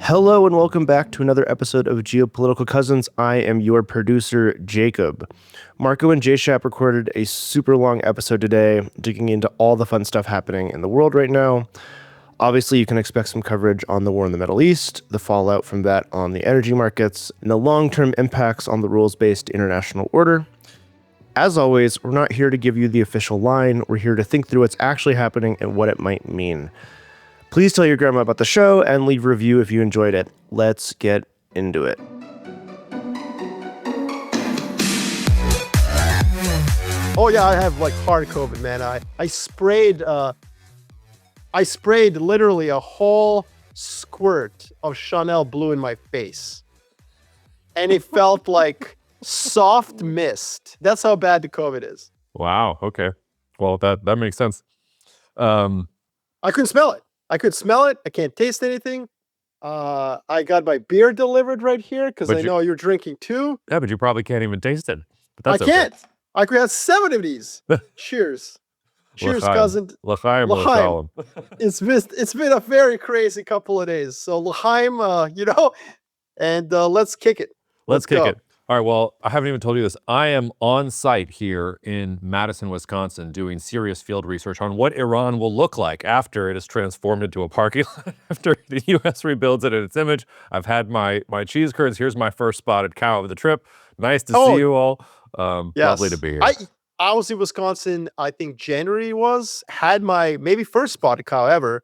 Hello and welcome back to another episode of Geopolitical Cousins. I am your producer, Jacob. Marko and JShap recorded a super long episode today, digging into all the fun stuff happening in the world right now. Obviously, you can expect some coverage on the war in the Middle East, the fallout from that on the energy markets, and the long-term impacts on the rules-based international order. As always, we're not here to give you the official line. We're here to think through what's actually happening and what it might mean. Please tell your grandma about the show and leave a review if you enjoyed it. Let's get into it. Oh yeah, I have like hard COVID, man. I sprayed literally a whole squirt of Chanel blue in my face. And it felt like soft mist. That's how bad the COVID is. Wow. Okay. Well, that makes sense. I couldn't smell it. I can't taste anything. I got my beer delivered right here because I know you're drinking too. Yeah, but you probably can't even taste it. But that's I can't. I could have 7 of these. Cheers. Cheers, L'chaim. cousin. L'chaim. L'chaim. It's been a very crazy couple of days. So L'chaim, and let's kick it. Let's kick it. All right, well, I haven't even told you this. I am on site here in Madison, Wisconsin, doing serious field research on what Iran will look like after it is transformed into a parking lot, after the U.S. rebuilds it in its image. I've had my cheese curds. Here's my first spotted cow of the trip. Nice to see you all. Yes. Lovely to be here. I was in Wisconsin, I think January had my maybe first spotted cow ever.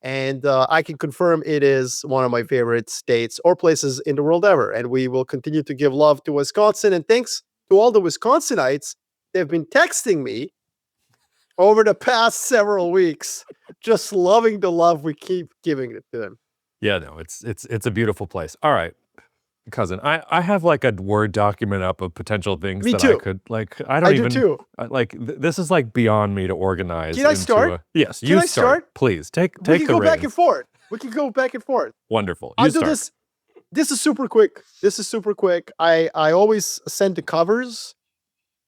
And I can confirm it is one of my favorite states or places in the world ever. And we will continue to give love to Wisconsin. And thanks to all the Wisconsinites, they've been texting me over the past several weeks, just loving the love we keep giving it to them. Yeah, no, it's a beautiful place. All right, cousin, I have like a Word document up of potential things me that too. I could I do too. This is like beyond me to organize. Can I start? Yes, you start. Please take we can the go reins. back and forth. We can go back and forth. Wonderful. I'll do this. This is super quick. I always send the covers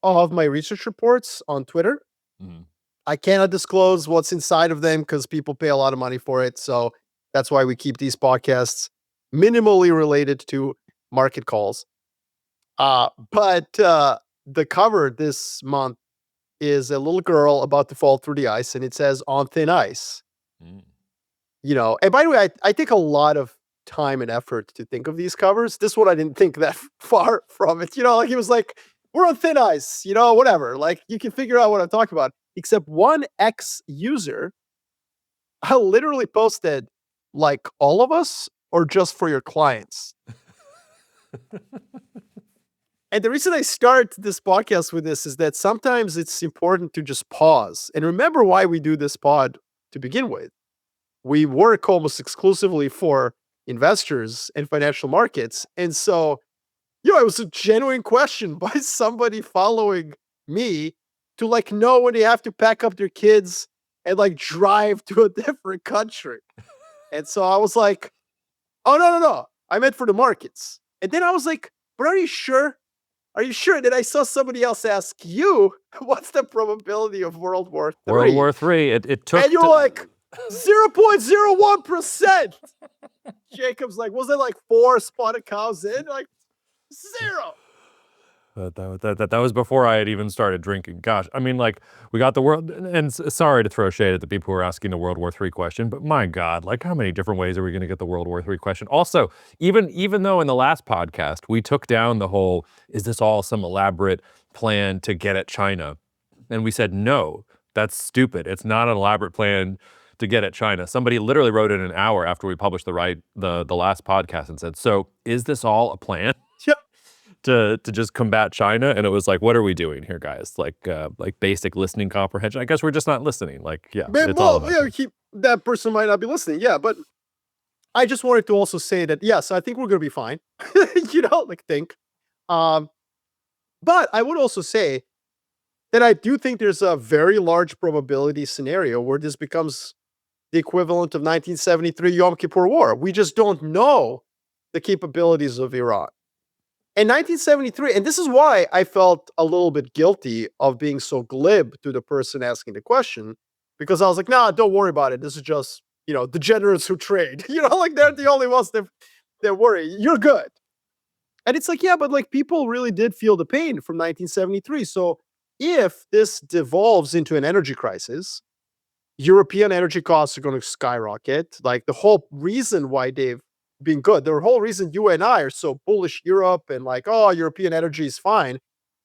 of my research reports on Twitter. Mm-hmm. I cannot disclose what's inside of them because people pay a lot of money for it. So that's why we keep these podcasts minimally related to market calls. But the cover this month is a little girl about to fall through the ice, and it says "on thin ice." And by the way, I take a lot of time and effort to think of these covers. This one I didn't think that far from it. Like it was like, we're on thin ice, whatever. Like you can figure out what I'm talking about. Except one ex-user, I literally posted like all of us or just for your clients. And the reason I start this podcast with this is that sometimes it's important to just pause and remember why we do this pod to begin with. We work almost exclusively for investors and financial markets. And so, it was a genuine question by somebody following me to know when they have to pack up their kids and drive to a different country. And so I was like, oh, no. I meant for the markets. And then I was like, but are you sure? Are you sure? And then I saw somebody else ask you, what's the probability of World War III? World War III. It took. And you're like, 0.01%. Jacob's like, was it 4 spotted cows in? 0. That was before I had even started drinking. Gosh, I mean, we got the world, and sorry to throw shade at the people who are asking the World War III question, but my God, how many different ways are we going to get the World War III question? Also, even though in the last podcast we took down the whole, is this all some elaborate plan to get at China? And we said, no, that's stupid. It's not an elaborate plan to get at China. Somebody literally wrote in an hour after we published the last podcast and said, so is this all a plan? Yep. To just combat China? And it was like, what are we doing here, guys? Like basic listening comprehension. I guess we're just not listening. That person might not be listening. Yeah, but I just wanted to also say that, yes, I think we're going to be fine. Think. But I would also say that I do think there's a very large probability scenario where this becomes the equivalent of 1973 Yom Kippur War. We just don't know the capabilities of Iran. In 1973, and this is why I felt a little bit guilty of being so glib to the person asking the question, because I was like, nah, don't worry about it. This is just degenerates who trade. Like they're the only ones that worry. You're good. And it's like, yeah, but like people really did feel the pain from 1973. So if this devolves into an energy crisis, European energy costs are going to skyrocket. Like the whole reason why they've been good, the whole reason you and I are so bullish Europe and like, oh, European energy is fine,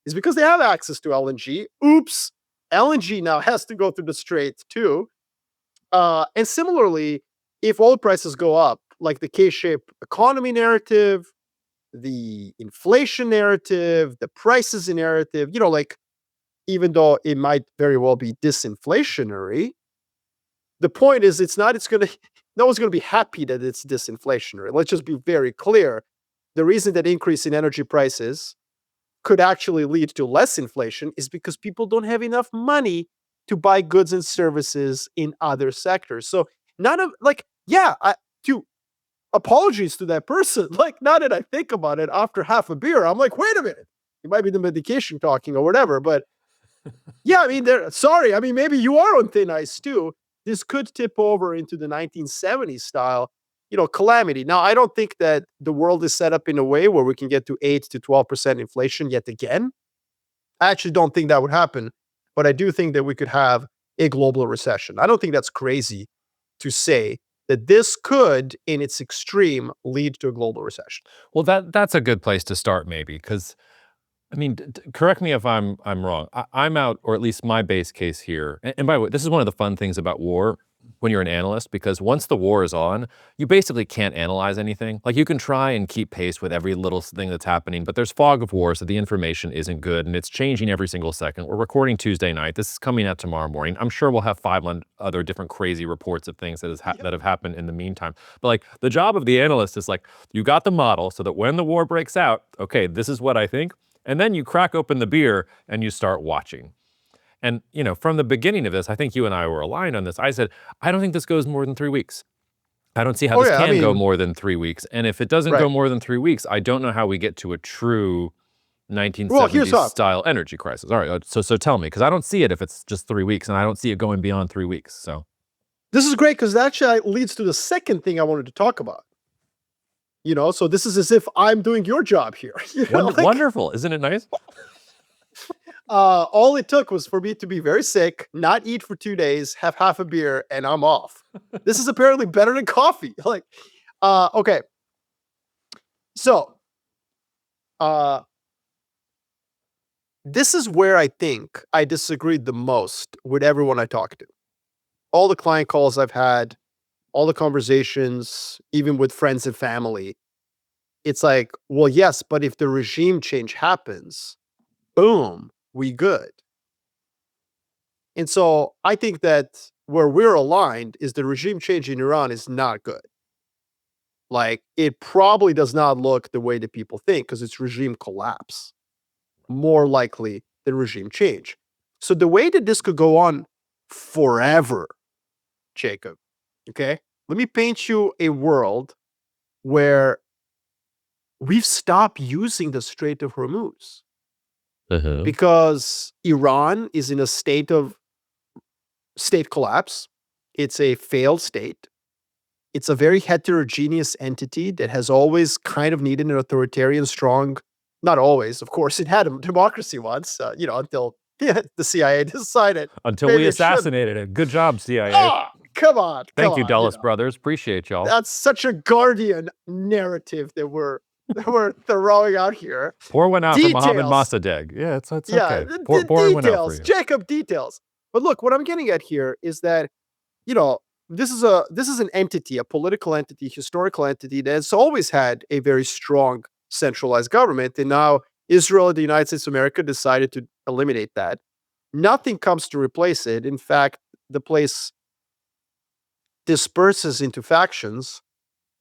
is because they have access to LNG. Oops, LNG now has to go through the Strait too. And similarly, if oil prices go up, like the K-shaped economy narrative, the inflation narrative, the prices narrative, like even though it might very well be disinflationary, the point is no one's gonna be happy that it's disinflationary. Let's just be very clear. The reason that increase in energy prices could actually lead to less inflation is because people don't have enough money to buy goods and services in other sectors. So apologies to that person. Like, now that I think about it, after half a beer, I'm like, wait a minute, it might be the medication talking or whatever. But yeah, I mean, sorry. I mean, maybe you are on thin ice too. This could tip over into the 1970s style, calamity. Now, I don't think that the world is set up in a way where we can get to 8 to 12% inflation yet again. I actually don't think that would happen, but I do think that we could have a global recession. I don't think that's crazy to say that this could, in its extreme, lead to a global recession. Well, that's a good place to start, maybe, because I mean, correct me if I'm wrong. I'm out, or at least my base case here. And by the way, this is one of the fun things about war when you're an analyst, because once the war is on, you basically can't analyze anything. Like, you can try and keep pace with every little thing that's happening, but there's fog of war, so the information isn't good, and it's changing every single second. We're recording Tuesday night. This is coming out tomorrow morning. I'm sure we'll have 5 other different crazy reports of things that have happened in the meantime. But like, the job of the analyst is like, you got the model so that when the war breaks out, okay, this is what I think. And then you crack open the beer and you start watching. And, from the beginning of this, I think you and I were aligned on this. I said, I don't think this goes more than 3 weeks. I don't see how this can go more than 3 weeks. And if it doesn't go more than 3 weeks, I don't know how we get to a true 1970s style energy crisis. All right, so tell me, because I don't see it if it's just 3 weeks, and I don't see it going beyond 3 weeks. So this is great, because that actually leads to the second thing I wanted to talk about. So this is as if I'm doing your job here. Wonderful. Isn't it nice? All it took was for me to be very sick, not eat for 2 days, have half a beer, and I'm off. This is apparently better than coffee. Okay. So, this is where I think I disagreed the most with everyone I talked to. All the client calls I've had, all the conversations, even with friends and family, it's like, well, yes, but if the regime change happens, boom, we good. And so I think that where we're aligned is the regime change in Iran is not good. Like, it probably does not look the way that people think, because it's regime collapse more likely than regime change. So the way that this could go on forever, Jacob, okay? Let me paint you a world where we've stopped using the Strait of Hormuz because Iran is in a state of state collapse. It's a failed state. It's a very heterogeneous entity that has always kind of needed an authoritarian, strong, not always, of course. It had a democracy once, until the CIA decided. Until we assassinated it. Good job, CIA. Oh, come on. Thank you, Dulles Brothers. Appreciate y'all. That's such a Guardian narrative that we're throwing out here. Pour one out for Mohammed Mossadegh. Yeah, it's okay. Pour one out for you. Jacob, details. But look, what I'm getting at here is that, this is an entity, a political entity, historical entity that has always had a very strong centralized government. And now Israel and the United States of America decided to eliminate that. Nothing comes to replace it. In fact, the place disperses into factions,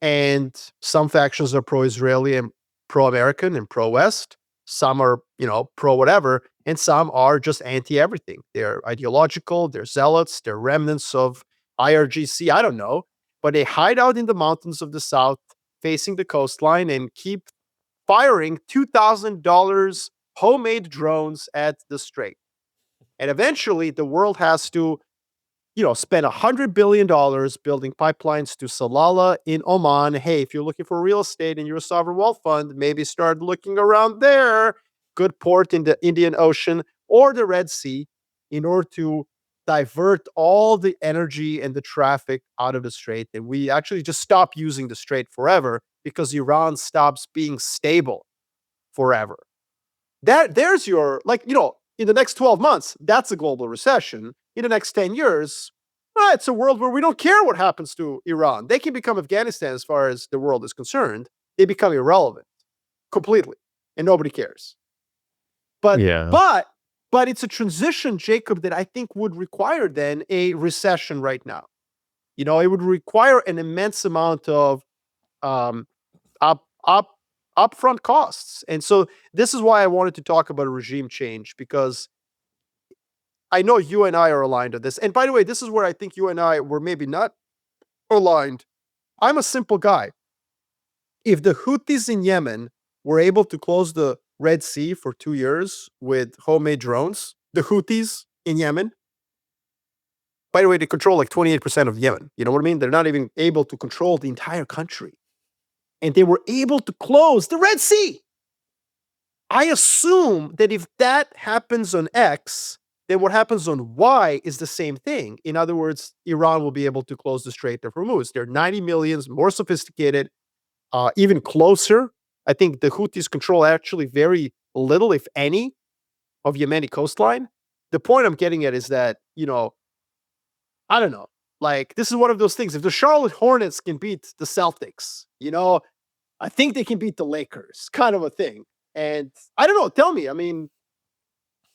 and some factions are pro-Israeli and pro-American and pro-West. Some are, pro-whatever, and some are just anti-everything. They're ideological, they're zealots, they're remnants of IRGC, I don't know, but they hide out in the mountains of the South facing the coastline and keep firing $2,000 homemade drones at the Strait. And eventually the world has to, spend $100 billion building pipelines to Salalah in Oman. Hey, if you're looking for real estate and you're a sovereign wealth fund, maybe start looking around there. Good port in the Indian Ocean or the Red Sea in order to divert all the energy and the traffic out of the Strait. And we actually just stop using the Strait forever because Iran stops being stable forever. There's your, in the next 12 months, that's a global recession. In the next 10 years, it's a world where we don't care what happens to Iran. They can become Afghanistan as far as the world is concerned. They become irrelevant completely, and nobody cares. But it's a transition, Jacob, that I think would require then a recession right now. It would require an immense amount of upfront costs. And so this is why I wanted to talk about a regime change, because I know you and I are aligned on this. And by the way, this is where I think you and I were maybe not aligned. I'm a simple guy. If the Houthis in Yemen were able to close the Red Sea for 2 years with homemade drones, the Houthis in Yemen, by the way, they control like 28% of Yemen. You know what I mean? They're not even able to control the entire country. And they were able to close the Red Sea. I assume that if that happens on X, then what happens on Y is the same thing. In other words, Iran will be able to close the Strait of Hormuz. They're 90 million, more sophisticated, even closer. I think the Houthis control actually very little, if any, of Yemeni coastline. The point I'm getting at is that, I don't know. Like, this is one of those things. If the Charlotte Hornets can beat the Celtics, I think they can beat the Lakers, kind of a thing. And I don't know. Tell me. I mean,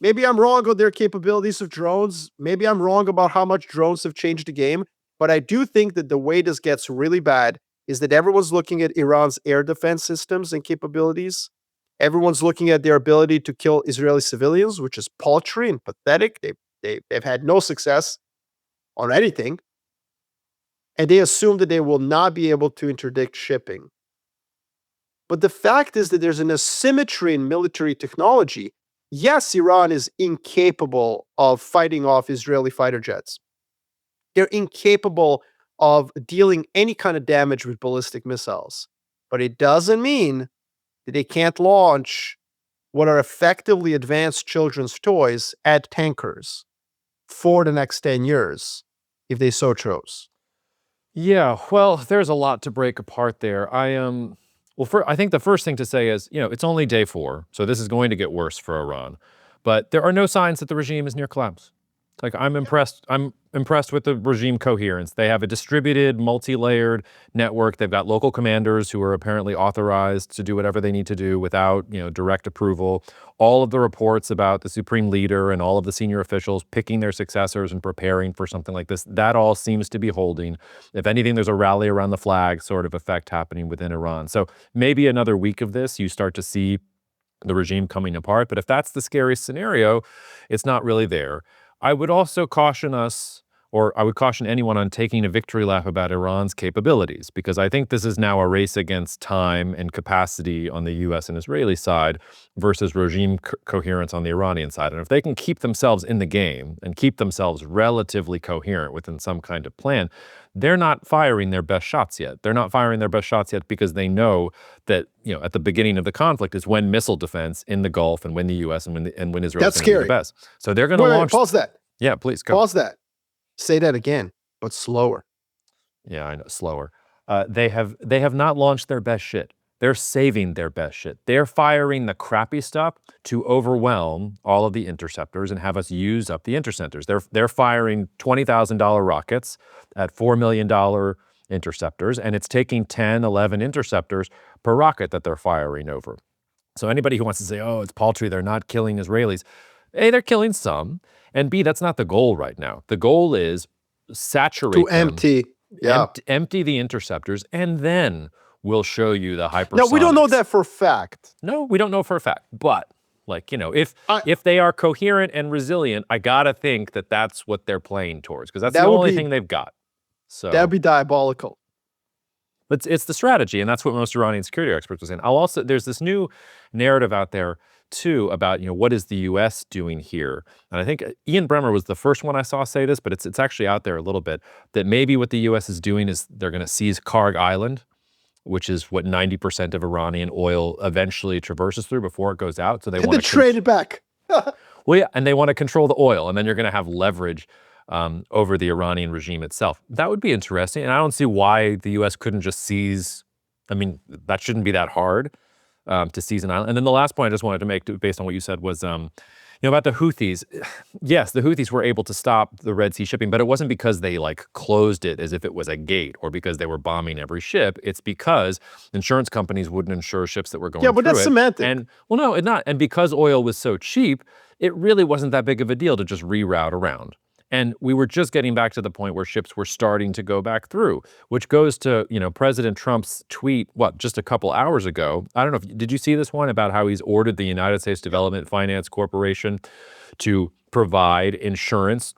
maybe I'm wrong on their capabilities of drones. Maybe I'm wrong about how much drones have changed the game. But I do think that the way this gets really bad is that everyone's looking at Iran's air defense systems and capabilities. Everyone's looking at their ability to kill Israeli civilians, which is paltry and pathetic. They've had no success on anything. And they assume that they will not be able to interdict shipping. But the fact is that there's an asymmetry in military technology. Yes, Iran is incapable of fighting off Israeli fighter jets. They're incapable of dealing any kind of damage with ballistic missiles. But it doesn't mean that they can't launch what are effectively advanced children's toys at tankers for the next 10 years, if they so chose. Yeah, well, there's a lot to break apart there. I think the first thing to say is, it's only day 4, so this is going to get worse for Iran. But there are no signs that the regime is near collapse. Like, I'm impressed with the regime coherence. They have a distributed, multi-layered network. They've got local commanders who are apparently authorized to do whatever they need to do without, direct approval. All of the reports about the supreme leader and all of the senior officials picking their successors and preparing for something like this, that all seems to be holding. If anything, there's a rally around the flag sort of effect happening within Iran. So maybe another week of this, you start to see the regime coming apart. But if that's the scariest scenario, it's not really there. I would also caution anyone on taking a victory lap about Iran's capabilities, because I think this is now a race against time and capacity on the U.S. and Israeli side versus regime coherence on the Iranian side. And if they can keep themselves in the game and keep themselves relatively coherent within some kind of plan, they're not firing their best shots yet. They're not firing their best shots yet because they know that, at the beginning of the conflict is when missile defense in the Gulf and when the U.S. and when Israel is the best. So they're going to launch. Pause that. Yeah, please go. Pause that. Say that again, but slower. Yeah, I know, slower. They have not launched their best shit. They're saving their best shit. They're firing the crappy stuff to overwhelm all of the interceptors and have us use up the interceptors. They're firing $20,000 rockets at $4 million interceptors, and it's taking 10, 11 interceptors per rocket that they're firing over. So anybody who wants to say, oh, it's paltry, they're not killing Israelis, A, they're killing some, and B, that's not the goal right now. The goal is saturate to empty, empty the interceptors, and then we'll show you the hypersonics. No, we don't know that for a fact. No, we don't know for a fact. But, if they are coherent and resilient, I gotta think that that's what they're playing towards, because that's the only thing they've got. So that'd be diabolical. But it's the strategy, and that's what most Iranian security experts are saying. There's this new narrative out there too about, what is the U.S. doing here? And I think Ian Bremmer was the first one I saw say this, but it's actually out there a little bit, that maybe what the U.S. is doing is they're going to seize Karg Island, which is what 90% of Iranian oil eventually traverses through before it goes out. So they want to trade it back. Well, yeah, and they want to control the oil, and then you're going to have leverage over the Iranian regime itself. That would be interesting, and I don't see why the U.S. couldn't just seize. I mean, that shouldn't be that hard to seize an island. And then the last point I just wanted to make, based on what you said, was about the Houthis. Yes, the Houthis were able to stop the Red Sea shipping, but it wasn't because they closed it as if it was a gate or because they were bombing every ship. It's because insurance companies wouldn't insure ships that were going through it. Yeah, but that's semantic. And no, it's not. And because oil was so cheap, it really wasn't that big of a deal to just reroute around. And we were just getting back to the point where ships were starting to go back through, which goes to, President Trump's tweet, just a couple hours ago. I don't know did you see this one about how he's ordered the United States Development Finance Corporation to provide insurance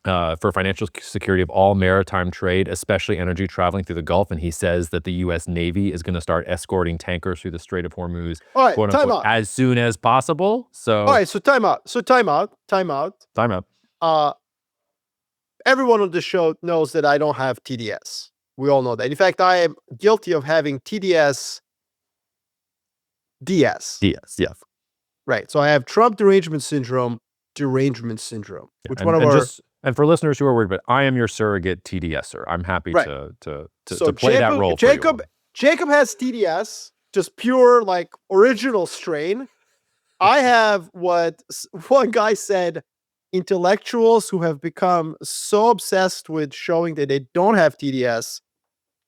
for financial security of all maritime trade, especially energy traveling through the Gulf. And he says that the U.S. Navy is going to start escorting tankers through the Strait of Hormuz, all right, quote unquote, as soon as possible. So, all right, so time out. Everyone on the show knows that I don't have TDS. We all know that. In fact, I am guilty of having TDS DS. DS, yeah. Right. So I have Trump derangement syndrome. Which And for listeners who are worried, but I am your surrogate TDSer. I'm happy to play that role for you. Jacob has TDS, just pure original strain. I have what one guy said, intellectuals who have become so obsessed with showing that they don't have TDS,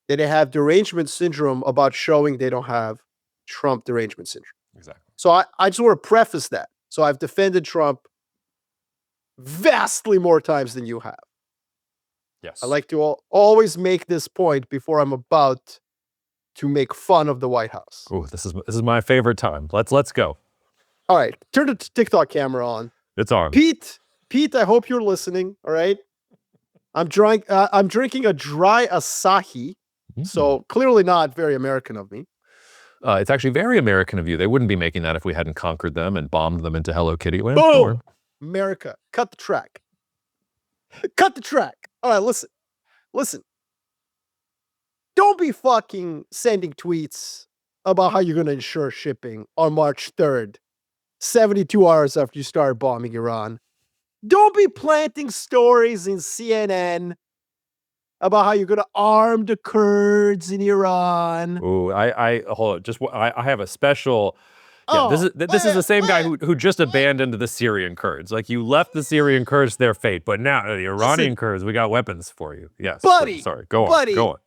that they have derangement syndrome about showing they don't have Trump derangement syndrome. Exactly. So I just want to preface that. So I've defended Trump vastly more times than you have. Yes. I like to always make this point before I'm about to make fun of the White House. Oh, this is my favorite time. Let's go. All right, turn the TikTok camera on. It's on. Pete, I hope you're listening. All right, I'm drinking a dry Asahi, so clearly not very American of me. It's actually very American of you. They wouldn't be making that if we hadn't conquered them and bombed them into Hello Kitty land. Boom! America, cut the track. Cut the track. All right, listen. Don't be fucking sending tweets about how you're going to insure shipping on March 3rd, 72 hours after you start bombing Iran. Don't be planting stories in CNN about how you're going to arm the Kurds in Iran. Oh, I hold on. I have a special. Yeah, this is the same guy who just abandoned the Syrian Kurds. You left the Syrian Kurds to their fate, but now the Iranian Kurds, we got weapons for you. Yes, buddy. Sorry, go on.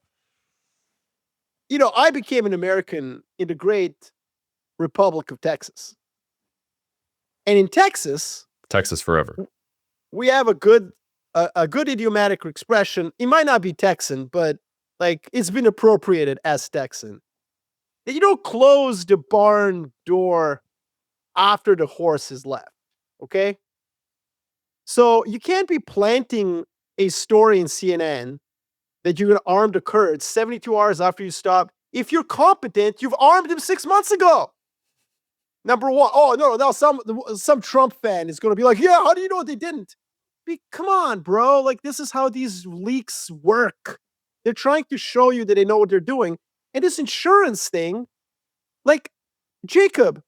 I became an American in the great Republic of Texas, and in Texas forever. We have a good idiomatic expression. It might not be Texan, but it's been appropriated as Texan. That you don't close the barn door after the horse has left. Okay? So you can't be planting a story in CNN that you're going to arm the Kurds 72 hours after you stop. If you're competent, you've armed them 6 months ago. Number one. Oh, no, now some Trump fan is going to be like, yeah, how do you know they didn't? Come on, bro. This is how these leaks work. They're trying to show you that they know what they're doing. And this insurance thing, Jacob,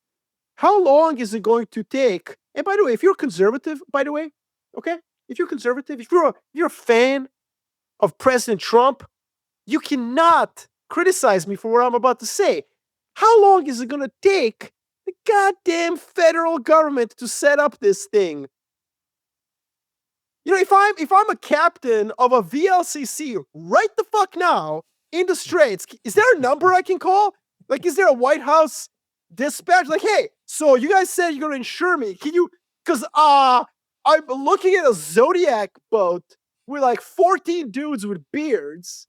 how long is it going to take? And by the way, if you're conservative, okay? If you're conservative, if you're a fan of President Trump, you cannot criticize me for what I'm about to say. How long is it going to take the goddamn federal government to set up this thing? If I'm a captain of a VLCC right the fuck now in the Straits, is there a number I can call? Is there a White House dispatch? Hey, so you guys said you're gonna insure me. Can you? Because I'm looking at a Zodiac boat with 14 dudes with beards,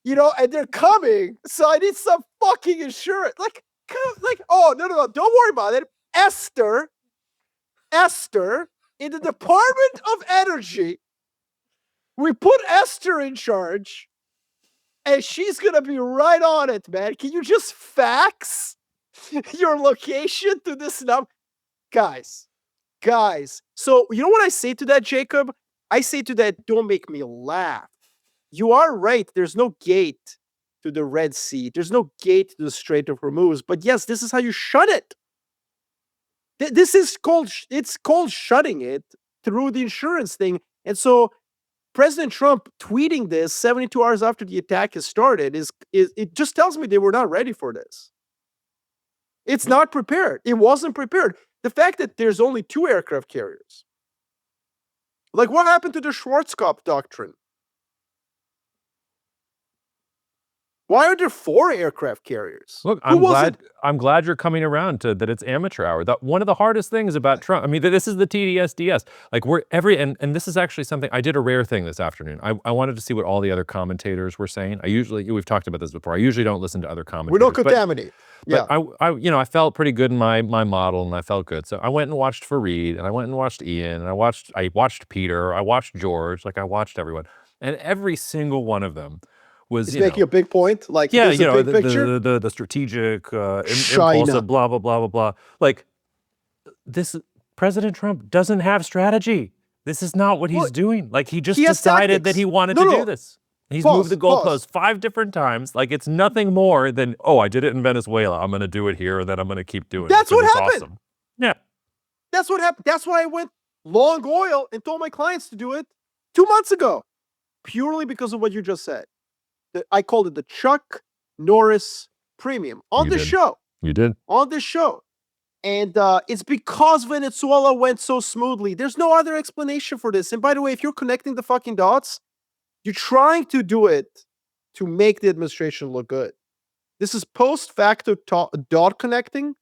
and they're coming. So I need some fucking insurance. Oh no, don't worry about it. Esther. In the Department of Energy, we put Esther in charge, and she's going to be right on it, man. Can you just fax your location to this number? guys. So you know what I say to that, Jacob? I say to that, don't make me laugh. You are right. There's no gate to the Red Sea. There's no gate to the Strait of Hormuz. But yes, this is how you shut it. This is called, it's called shutting it through the insurance thing. And so President Trump tweeting this 72 hours after the attack has started is it just tells me they were not ready for this. It's not prepared. It wasn't prepared. The fact that there's only 2 aircraft carriers. Like, what happened to the Schwarzkopf doctrine? Why are there 4 aircraft carriers? Look, I'm glad you're coming around to that. It's amateur hour. One of the hardest things about Trump. I mean, this is the TDSDS. Like and this is actually something I did a rare thing this afternoon. I wanted to see what all the other commentators were saying. We've talked about this before. I usually don't listen to other commentators. We're not contaminated. But I felt pretty good in my model, and I felt good. So I went and watched Fareed, and I went and watched Ian, and I watched Peter, I watched George, like I watched everyone, and every single one of them was he's making a big point. Like, big picture. The strategic impulsive blah blah blah blah blah. Like, this President Trump doesn't have strategy. This is not what he's doing. Like, he just decided that he wanted to do this. He's moved the goalposts 5 different times. Like, it's nothing more than, oh, I did it in Venezuela, I'm going to do it here, and then I'm going to keep doing it. That's what happened. Awesome. Yeah. That's what happened. That's why I went long oil and told my clients to do it 2 months ago. Purely because of what you just said. I called it the Chuck Norris Premium on the show. You did. On this show. And it's because Venezuela went so smoothly. There's no other explanation for this. And by the way, if you're connecting the fucking dots, you're trying to do it to make the administration look good. This is post-facto dot connecting.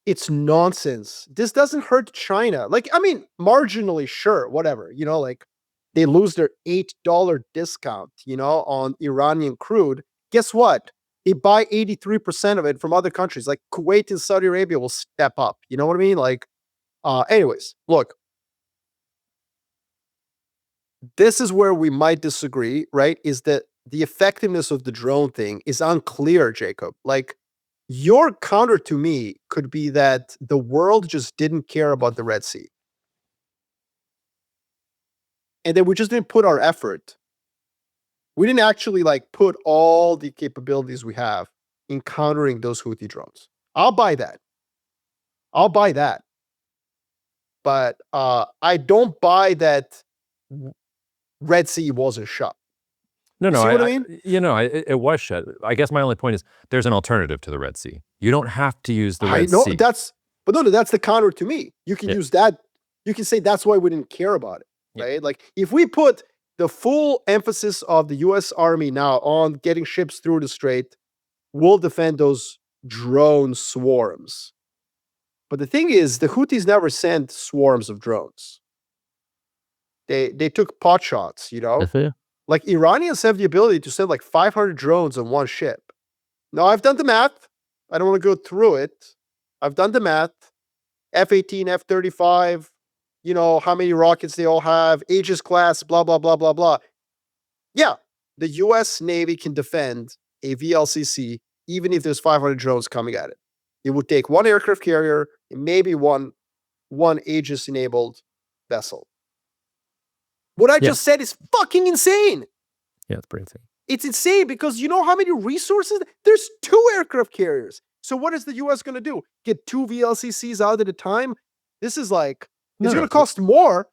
It's nonsense. This doesn't hurt China. Like, I mean, marginally, sure, whatever. You know, like, they lose their $8 discount, on Iranian crude. Guess what? They buy 83% of it from other countries. Like Kuwait and Saudi Arabia will step up. You know what I mean? Like, anyways, look. This is where we might disagree, right? Is that the effectiveness of the drone thing is unclear, Jacob. Like, your counter to me could be that the world just didn't care about the Red Sea. And then we just didn't put our effort. We didn't actually put all the capabilities we have in countering those Houthi drones. I'll buy that. But I don't buy that Red Sea wasn't shut. No, see what I mean? It was shut. I guess my only point is there's an alternative to the Red Sea. You don't have to use the Red Sea. That's the counter to me. You can use that. You can say that's why we didn't care about it. Right? Like, if we put the full emphasis of the U.S. Army now on getting ships through the Strait, we'll defend those drone swarms. But the thing is, the Houthis never sent swarms of drones. They took pot shots, Like, Iranians have the ability to send 500 drones on one ship. Now, I've done the math. I don't want to go through it. I've done the math. F-18, F-35, how many rockets they all have, Aegis class, blah, blah, blah, blah, blah. Yeah, the U.S. Navy can defend a VLCC even if there's 500 drones coming at it. It would take 1 aircraft carrier and maybe one Aegis-enabled vessel. What I just said is fucking insane. Yeah, it's pretty insane. It's insane because you know how many resources? There's 2 aircraft carriers. So what is the U.S. going to do? Get 2 VLCCs out at a time? This is it's going to cost more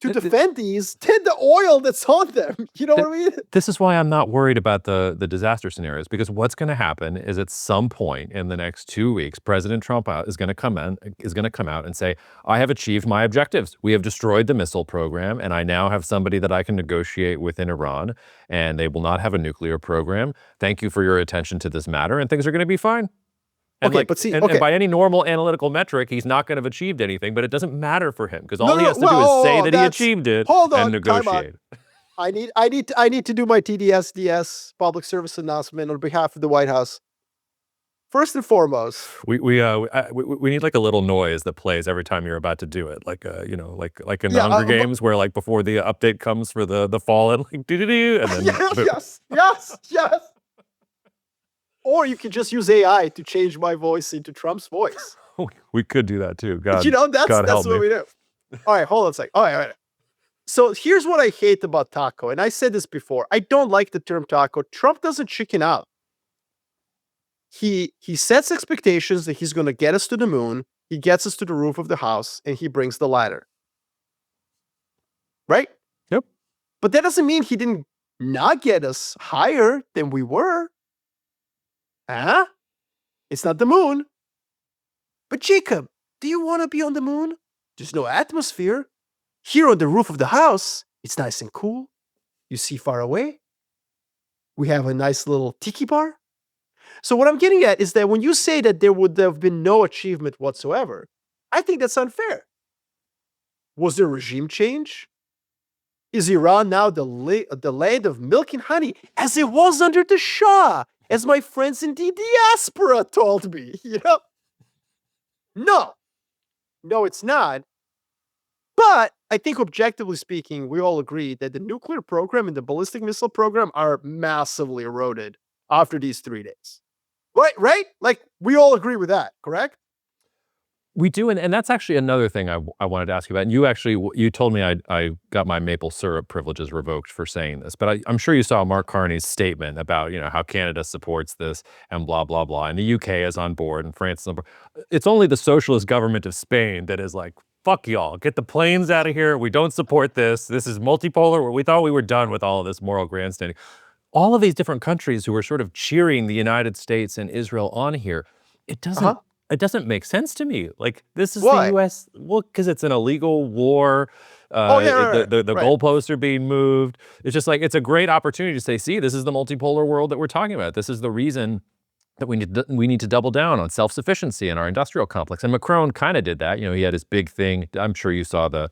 to defend these than the oil that's on them. You know what I mean? This is why I'm not worried about the disaster scenarios, because what's going to happen is at some point in the next 2 weeks, President Trump is going to come out and say, I have achieved my objectives. We have destroyed the missile program, and I now have somebody that I can negotiate with in Iran, and they will not have a nuclear program. Thank you for your attention to this matter, and things are going to be fine. And and by any normal analytical metric, he's not going to have achieved anything, but it doesn't matter for him because all he has to do is say that he achieved it and negotiate. I need to do my TDSDS public service announcement on behalf of the White House. First and foremost, we need a little noise that plays every time you're about to do it, like in the Hunger Games, where before the update comes for the fallen, and then yes. Or you can just use AI to change my voice into Trump's voice. We could do that too. God, that's God help what me. we do. All right, hold on a second. All right. So here's what I hate about taco, and I said this before. I don't like the term taco. Trump doesn't chicken out. He sets expectations that he's going to get us to the moon. He gets us to the roof of the house, and he brings the ladder. Right? Yep. But that doesn't mean he didn't not get us higher than we were. Huh? It's not the moon. But Jacob, do you want to be on the moon? There's no atmosphere. Here on the roof of the house, it's nice and cool. You see far away. We have a nice little tiki bar. So what I'm getting at is that when you say that there would have been no achievement whatsoever, I think that's unfair. Was there regime change? Is Iran now the land of milk and honey, as it was under the Shah, as my friends in the diaspora told me? No, it's not. But I think objectively speaking, we all agree that the nuclear program and the ballistic missile program are massively eroded after these 3 days. Right? Like, we all agree with that, correct? We do, and that's actually another thing I wanted to ask you about. And you told me I got my maple syrup privileges revoked for saying this, but I'm sure you saw Mark Carney's statement about how Canada supports this and blah blah blah, and the UK is on board and France is on board. It's only the socialist government of Spain that is like, fuck y'all, get the planes out of here. We don't support this. This is multipolar. We thought we were done with all of this moral grandstanding. All of these different countries who are sort of cheering the United States and Israel on here, it doesn't. It doesn't make sense to me. Like, this is Why? the U.S. Well, because it's an illegal war. Right. The goalposts are being moved. It's just like, it's a great opportunity to say, see, this is the multipolar world that we're talking about. This is the reason that we need to double down on self-sufficiency in our industrial complex. And Macron kind of did that. He had his big thing. I'm sure you saw the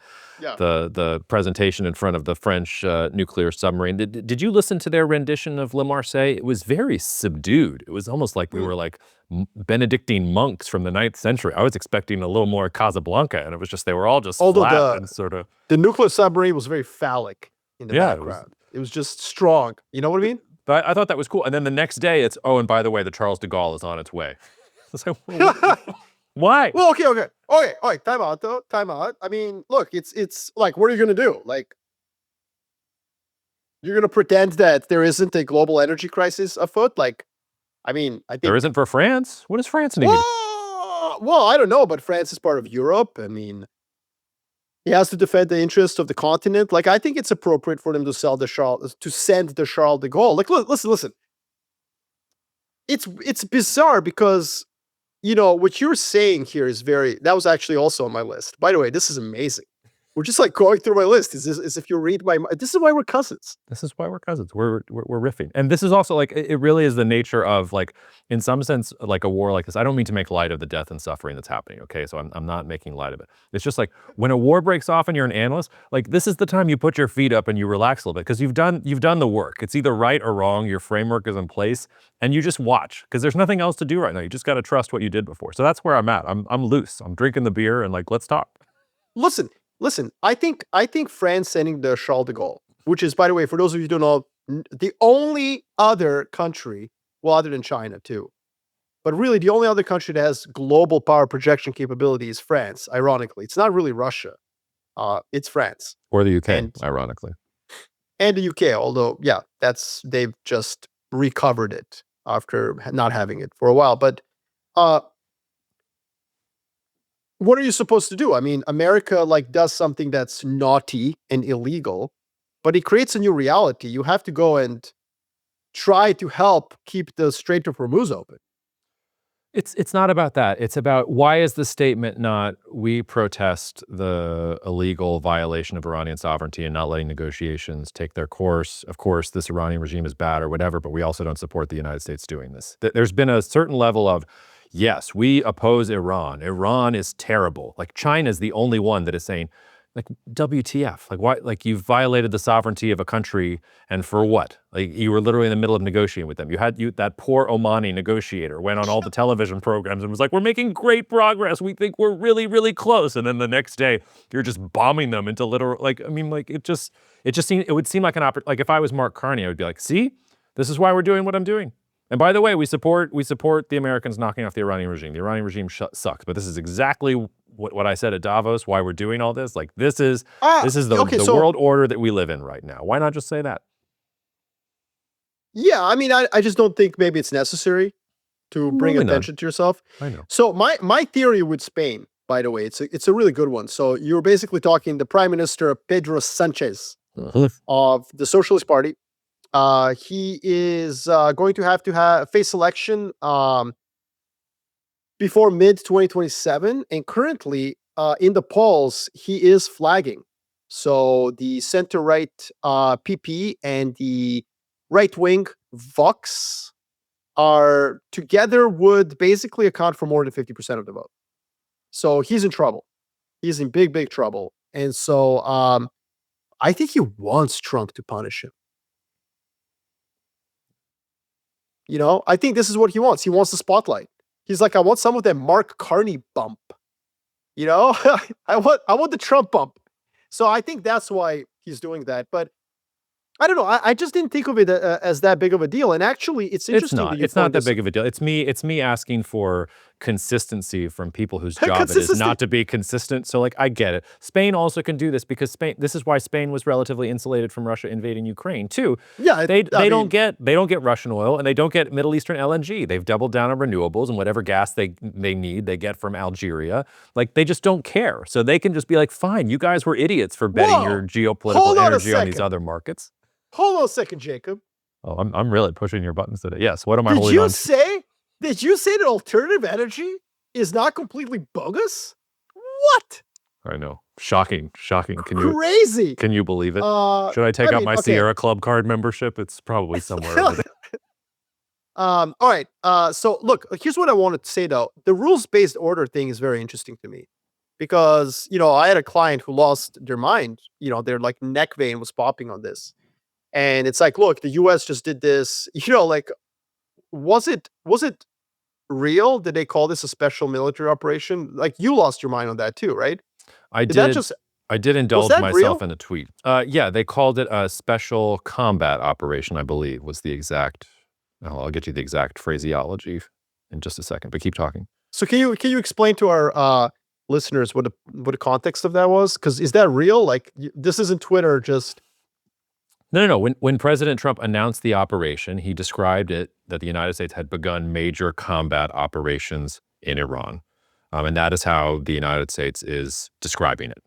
presentation in front of the French nuclear submarine. Did you listen to their rendition of Le Marseillaise? It was very subdued. It was almost like we were like Benedictine monks from the 9th century. I was expecting a little more Casablanca, and it was just, they were all just flat and sort of... The nuclear submarine was very phalanx in the background. It was just strong. You know what I mean? But I thought that was cool. And then the next day, it's, oh, and by the way, the Charles de Gaulle is on its way. It's like, why? Well, okay. All right, time out. I mean, look, it's like, what are you going to do? Like, you're going to pretend that there isn't a global energy crisis afoot? Like, I mean, I think... There isn't for France? What does France need? Well, I don't know, but France is part of Europe. I mean, he has to defend the interests of the continent. Like, I think it's appropriate for them to send the Charles de Gaulle. Like, listen. It's bizarre because, what you're saying here is that was actually also on my list. By the way, this is amazing. We're just like going through my list. As if you read this is why we're cousins. This is why we're cousins. We're riffing. And this is also like, it really is the nature of, like, in some sense, like a war like this. I don't mean to make light of the death and suffering that's happening, okay? So I'm not making light of it. It's just like, when a war breaks off and you're an analyst, like, this is the time you put your feet up and you relax a little bit, because you've done the work. It's either right or wrong. Your framework is in place, and you just watch, because there's nothing else to do right now. You just got to trust what you did before. So that's where I'm at. I'm loose. I'm drinking the beer and like, let's talk. Listen, I think France sending the Charles de Gaulle, which is, by the way, for those of you who don't know, the only other country, well, other than China too, but really the only other country that has global power projection capability is France, ironically. It's not really Russia. It's France. Or the UK, ironically. And the UK, although, yeah, they've just recovered it after not having it for a while. But what are you supposed to do? I mean, America does something that's naughty and illegal, but it creates a new reality. You have to go and try to help keep the Strait of Hormuz open. It's not about that. It's about, why is the statement not, we protest the illegal violation of Iranian sovereignty and not letting negotiations take their course. Of course, this Iranian regime is bad or whatever, but we also don't support the United States doing this. There's been a certain level of, yes, we oppose Iran. Iran is terrible. Like, China's the only one that is saying, like, WTF? Like, why? Like, you've violated the sovereignty of a country, and for what? Like, you were literally in the middle of negotiating with them. That poor Omani negotiator went on all the television programs and was like, we're making great progress. We think we're really, really close. And then the next day, you're just bombing them into literal, like, I mean, like, it would seem like an like, if I was Mark Carney, I would be like, see, this is why we're doing what I'm doing. And by the way, we support the Americans knocking off the Iranian regime. The Iranian regime sucks, but this is exactly what I said at Davos. Why we're doing all this? Like this is the world order that we live in right now. Why not just say that? Yeah, I mean, I just don't think maybe it's necessary to bring attention to yourself. I know. So my theory with Spain, by the way, it's a really good one. So you're basically talking the Prime Minister Pedro Sanchez of the Socialist Party. He is going to have face election before mid-2027, and currently in the polls he is flagging. So the center-right PP and the right-wing Vox are together would basically account for more than 50% of the vote. So he's in trouble. He's in big trouble. And so I think he wants Trump to punish him. You know, I think this is what he wants. He wants the spotlight. He's like, I want some of that Mark Carney bump. You know, I want the Trump bump. So I think that's why he's doing that. But I don't know. I just didn't think of it as that big of a deal. And actually, it's interesting. It's not that big of a deal. It's me asking for consistency from people whose job it is not to be consistent. So like, I get it. Spain also can do this because this is why Spain was relatively insulated from Russia invading Ukraine too. Yeah, they don't get Russian oil and they don't get Middle Eastern LNG. They've doubled down on renewables and whatever gas they need, they get from Algeria. Like they just don't care. So they can just be like, fine, you guys were idiots for betting your geopolitical energy on these other markets. Hold on a second, Jacob. Oh, I'm really pushing your buttons today. Yes. What am I holding on to? Did you say that alternative energy is not completely bogus? What? I know. Shocking. Crazy. Can you believe it? Should I take out my Sierra Club card membership? It's probably somewhere over there. All right. So look, here's what I wanted to say though. The rules-based order thing is very interesting to me because, you know, I had a client who lost their mind. You know, their like neck vein was popping on this. And it's like, look, the US just did this, you know, like, was it real? Did they call this a special military operation? Like you lost your mind on that too, right? I did indulge myself in a tweet. Yeah, they called it a special combat operation, I believe, was the exact, I'll get you the exact phraseology in just a second, but keep talking. So can you explain to our listeners what the context of that was? Because is that real? Like this isn't Twitter just... No. When President Trump announced the operation, he described it that the United States had begun major combat operations in Iran. And that is how the United States is describing it.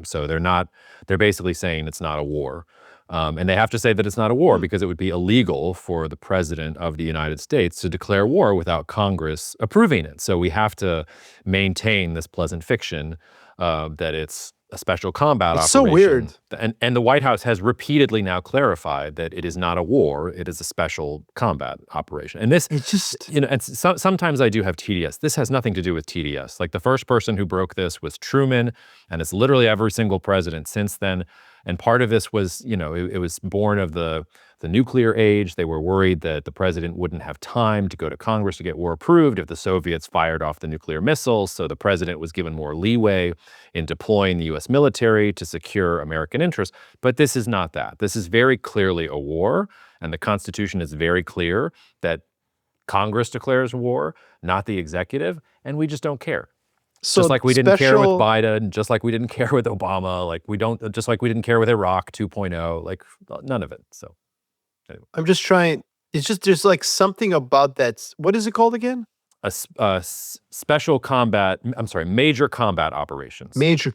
So they're basically saying it's not a war. And they have to say that it's not a war because it would be illegal for the president of the United States to declare war without Congress approving it. So we have to maintain this pleasant fiction that it's a special combat operation. So weird. And the White House has repeatedly now clarified that it is not a war, it is a special combat operation. And this, it's just, you know, and sometimes I do have TDS. This has nothing to do with TDS. Like the first person who broke this was Truman, and it's literally every single president since then. And part of this was, you know, it was born of the nuclear age. They were worried that the president wouldn't have time to go to Congress to get war approved if the Soviets fired off the nuclear missiles. So the president was given more leeway in deploying the U.S. military to secure American interests. But this is not that. This is very clearly a war. And the Constitution is very clear that Congress declares war, not the executive. And we just don't care. So just like we didn't care with Biden, just like we didn't care with Obama, just like we didn't care with Iraq 2.0, like none of it. So anyway. I'm just trying, it's just, there's like something about that. What is it called again? Special combat, major combat operations. Major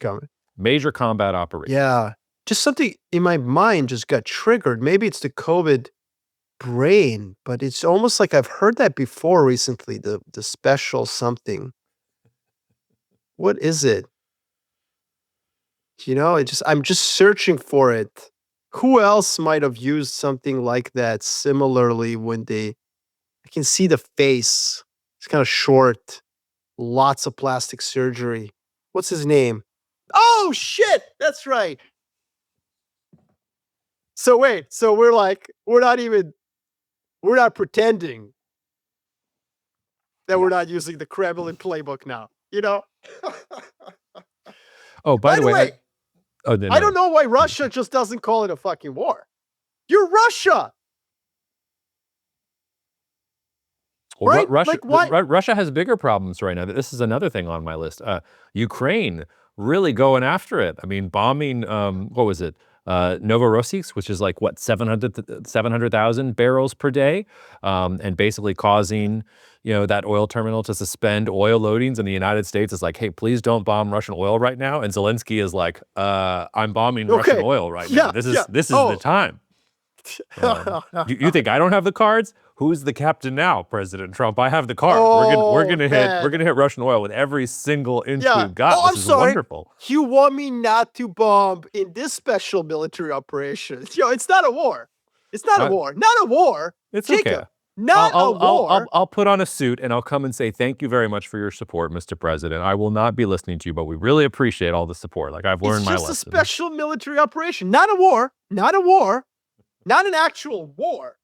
combat operations. Yeah. Just something in my mind just got triggered. Maybe it's the COVID brain, but it's almost like I've heard that before recently, the special something. What is it? You know, I'm just searching for it. Who else might have used something like that similarly when I can see the face. It's kind of short. Lots of plastic surgery. What's his name? Oh, shit. That's right. So wait, so we're not pretending that we're not using the Kremlin playbook now, you know? Oh, by the way, I don't know why Russia just doesn't call it a fucking war. You're Russia. Well, right? Russia, Like, why? Russia has bigger problems right now. This is another thing on my list. Ukraine really going after it. I mean, bombing, what was it? Novorossiysk, which is like, what, 700,000 barrels per day, and basically causing, that oil terminal to suspend oil loadings. And the United States is like, hey, please don't bomb Russian oil right now. And Zelensky is like, I'm bombing Russian oil right now. This is the time. You think I don't have the cards? Who's the captain now, President Trump? I have the cards. We're gonna hit Russian oil with every single inch we've got. I'm sorry. Wonderful. You want me not to bomb in this special military operation? It's not a war. It's not a war. Not a war. It's Jacob, okay. Not a war. I'll put on a suit and I'll come and say thank you very much for your support, Mr. President. I will not be listening to you, but we really appreciate all the support. Like, I've learned my lesson. It's just a special military operation, not a war. Not a war. Not an actual war.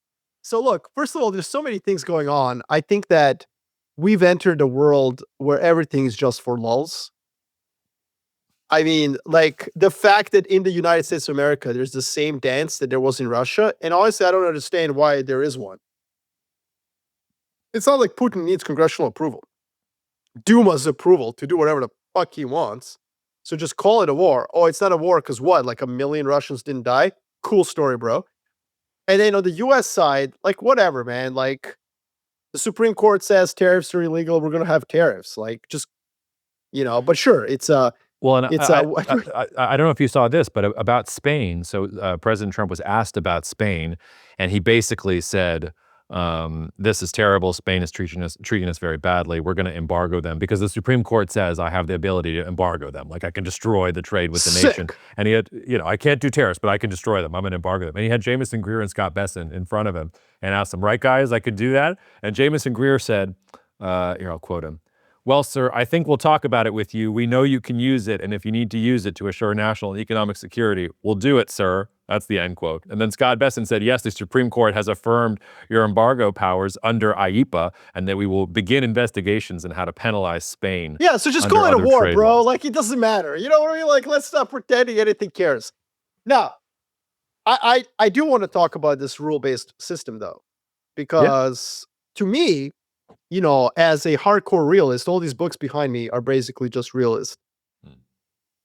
So look, first of all, there's so many things going on. I think that we've entered a world where everything's just for lulz. I mean, like, the fact that in the United States of America, there's the same dance that there was in Russia. And honestly, I don't understand why there is one. It's not like Putin needs congressional approval. Duma's approval to do whatever the fuck he wants. So just call it a war. Oh, it's not a war because what? Like 1 million Russians didn't die? Cool story, bro. And then on the U.S. side, like, whatever, man. Like, the Supreme Court says tariffs are illegal. We're going to have tariffs. Like, just, but sure, it's well, and I don't know if you saw this, but about Spain. So President Trump was asked about Spain, and he basically said, this is terrible. Spain is treating us very badly. We're going to embargo them because the Supreme Court says I have the ability to embargo them. Like, I can destroy the trade with the nation. And he had, I can't do tariffs, but I can destroy them. I'm going to embargo them. And he had Jamison Greer and Scott Besson in front of him and asked them, right, guys, I could do that? And Jamison Greer said, here, I'll quote him. Well, sir, I think we'll talk about it with you. We know you can use it, and if you need to use it to assure national and economic security, we'll do it, sir. That's the end quote. And then Scott Besson said, yes, the Supreme Court has affirmed your embargo powers under IEPA, and that we will begin investigations on how to penalize Spain. Yeah, so just call it a war, bro. Like, it doesn't matter. You know what I mean? Like, let's stop pretending anything cares. Now, I do want to talk about this rule-based system, though, because to me, as a hardcore realist, all these books behind me are basically just realist.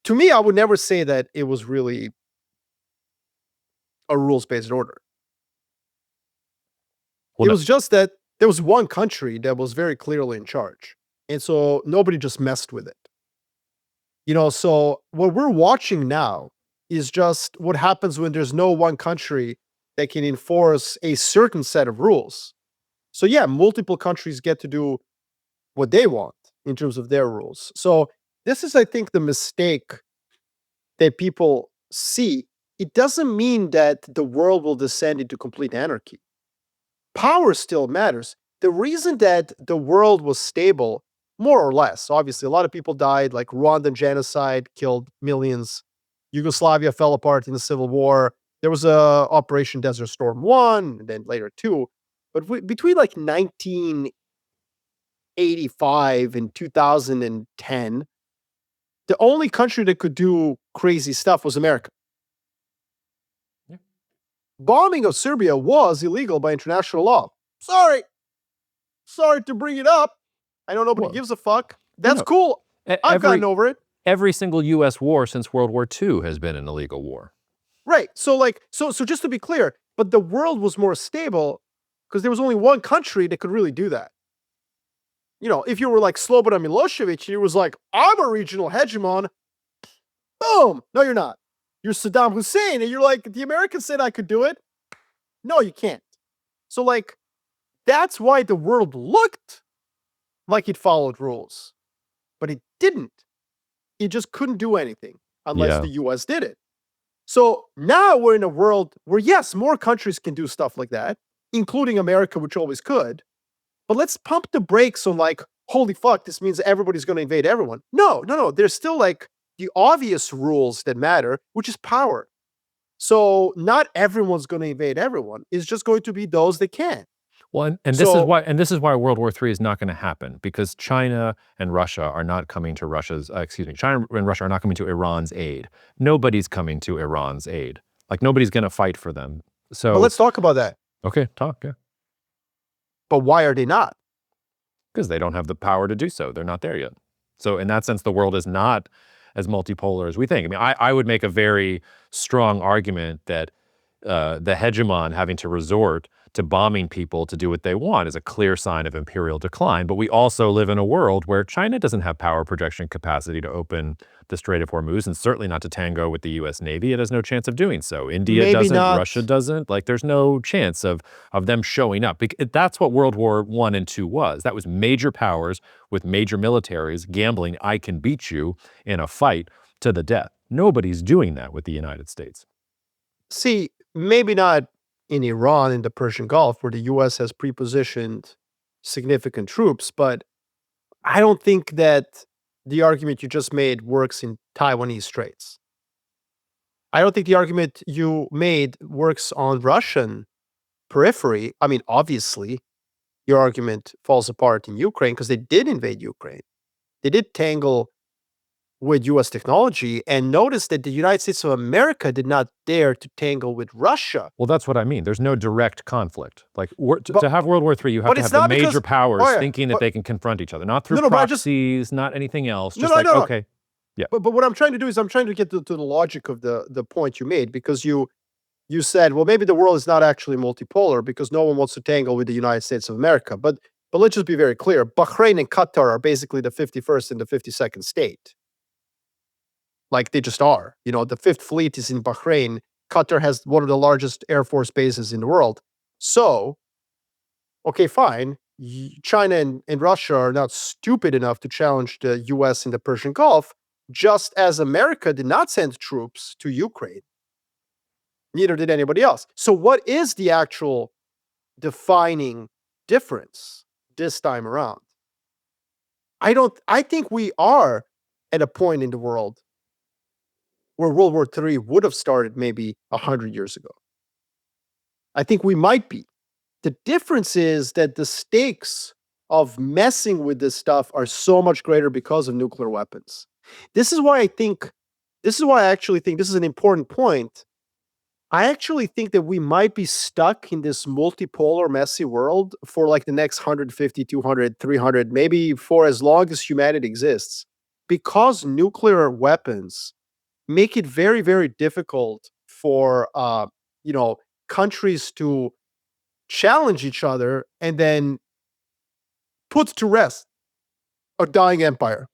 To me, I would never say that it was really a rules-based order. It was just that there was one country that was very clearly in charge. And so nobody just messed with it. So what we're watching now is just what happens when there's no one country that can enforce a certain set of rules. So yeah, multiple countries get to do what they want in terms of their rules. So this is, I think, the mistake that people see. It doesn't mean that the world will descend into complete anarchy. Power still matters. The reason that the world was stable, more or less, obviously, a lot of people died, like Rwandan genocide killed millions. Yugoslavia fell apart in the Civil War. There was Operation Desert Storm 1, and then later 2. But between like 1985 and 2010, the only country that could do crazy stuff was America. Yeah. Bombing of Serbia was illegal by international law. Sorry to bring it up. I know nobody gives a fuck. That's cool. I've gotten over it. Every single U.S. war since World War II has been an illegal war. Right. So just to be clear, but the world was more stable because there was only one country that could really do that. If you were like Slobodan Milosevic, he was like, I'm a regional hegemon. Boom. No, you're not. You're Saddam Hussein. And you're like, the Americans said I could do it. No, you can't. So that's why the world looked like it followed rules. But it didn't. It just couldn't do anything unless the US did it. So now we're in a world where, yes, more countries can do stuff like that, including America, which always could. But let's pump the brakes on holy fuck, this means everybody's going to invade everyone. No. There's still the obvious rules that matter, which is power. So not everyone's going to invade everyone. It's just going to be those that can. Well, and this is why World War III is not going to happen, because China and Russia are not coming to China and Russia are not coming to Iran's aid. Nobody's coming to Iran's aid. Nobody's going to fight for them. So let's talk about that. Okay, talk. Yeah. But why are they not? Because they don't have the power to do so. They're not there yet. So in that sense, the world is not as multipolar as we think. I mean, I would make a very strong argument that the hegemon having to resort to bombing people to do what they want is a clear sign of imperial decline. But we also live in a world where China doesn't have power projection capacity to open the Strait of Hormuz, and certainly not to tango with the U.S. Navy. It has no chance of doing so. India Maybe doesn't. not. Russia doesn't. Like, there's no chance of them showing up. That's what World War I and II was. That was major powers with major militaries gambling, I can beat you in a fight to the death. Nobody's doing that with the United States. See, maybe not in Iran, in the Persian Gulf, where the U.S. has prepositioned significant troops, but I don't think that the argument you just made works in Taiwanese straits. I don't think the argument you made works on Russian periphery. I mean, obviously, your argument falls apart in Ukraine because they did invade Ukraine. They did tangle with U.S. technology, and notice that the United States of America did not dare to tangle with Russia. Well, that's what I mean. There's no direct conflict. Like, to have World War III, you have to have the major powers thinking that they can confront each other, not through proxies, not anything else. Just okay. Yeah. But what I'm trying to do is I'm trying to get to the logic of the point you made, because you said, well, maybe the world is not actually multipolar because no one wants to tangle with the United States of America. But let's just be very clear. Bahrain and Qatar are basically the 51st and the 52nd state. Like, they just are. You know, the Fifth Fleet is in Bahrain. Qatar has one of the largest Air Force bases in the world. So, okay, fine. China and Russia are not stupid enough to challenge the U.S. in the Persian Gulf, just as America did not send troops to Ukraine. Neither did anybody else. So what is the actual defining difference this time around? I think we are at a point in the world where World War III would have started maybe 100 years ago. I think we might be. The difference is that the stakes of messing with this stuff are so much greater because of nuclear weapons. This is why I actually think this is an important point. I actually think that we might be stuck in this multipolar, messy world for like the next 150, 200, 300, maybe for as long as humanity exists, because nuclear weapons make it very, very difficult for countries to challenge each other and then put to rest a dying empire.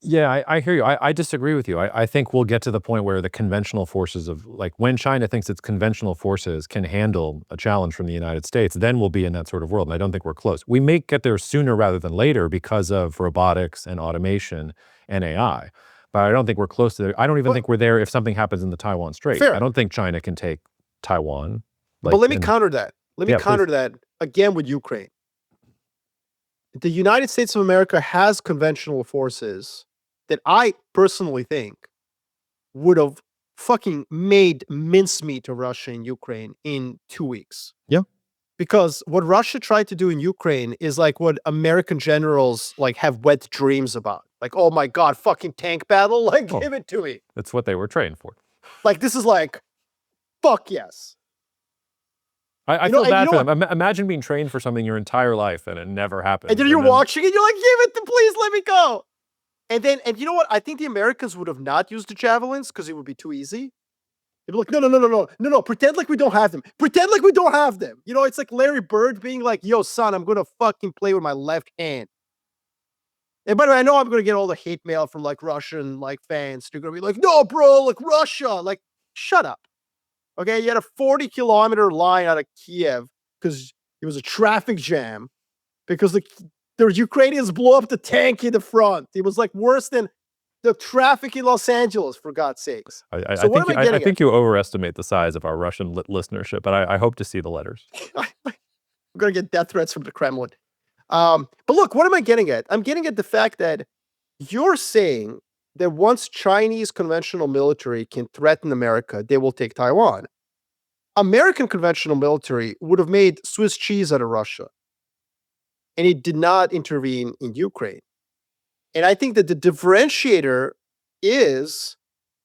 Yeah, I hear you. I disagree with you. I think we'll get to the point where the conventional forces of, like, when China thinks its conventional forces can handle a challenge from the United States, then we'll be in that sort of world. And I don't think we're close. We may get there sooner rather than later because of robotics and automation and AI. But I don't think we're close to there. I don't even think we're there if something happens in the Taiwan Strait. Fair. I don't think China can take Taiwan. But let me counter that. Let me counter that again with Ukraine. The United States of America has conventional forces that I personally think would have fucking made mincemeat of Russia and Ukraine in 2 weeks. Yeah. Because what Russia tried to do in Ukraine is like what American generals like have wet dreams about. Like, oh my God, fucking tank battle, like give it to me. That's what they were trained for. Like, this is like, fuck yes. I feel bad for them. Imagine being trained for something your entire life and it never happened. And then you're watching and you're like, give it to, please let me go. And you know what? I think the Americans would have not used the javelins because it would be too easy. They'd be like, no, pretend like we don't have them. Pretend like we don't have them. You know, it's like Larry Bird being like, yo, son, I'm going to fucking play with my left hand. And by the way, I know I'm going to get all the hate mail from like Russian like fans. They're going to be like, no, bro, like Russia. Like, shut up. Okay, you had a 40-kilometer line out of Kiev because it was a traffic jam because the Ukrainians blew up the tank in the front. It was like worse than the traffic in Los Angeles, for God's sakes. I think you overestimate the size of our Russian listenership, but I hope to see the letters. I'm going to get death threats from the Kremlin. But look, what am I getting at? I'm getting at the fact that you're saying that once Chinese conventional military can threaten America, they will take Taiwan. American conventional military would have made Swiss cheese out of Russia. And it did not intervene in Ukraine. And I think that the differentiator is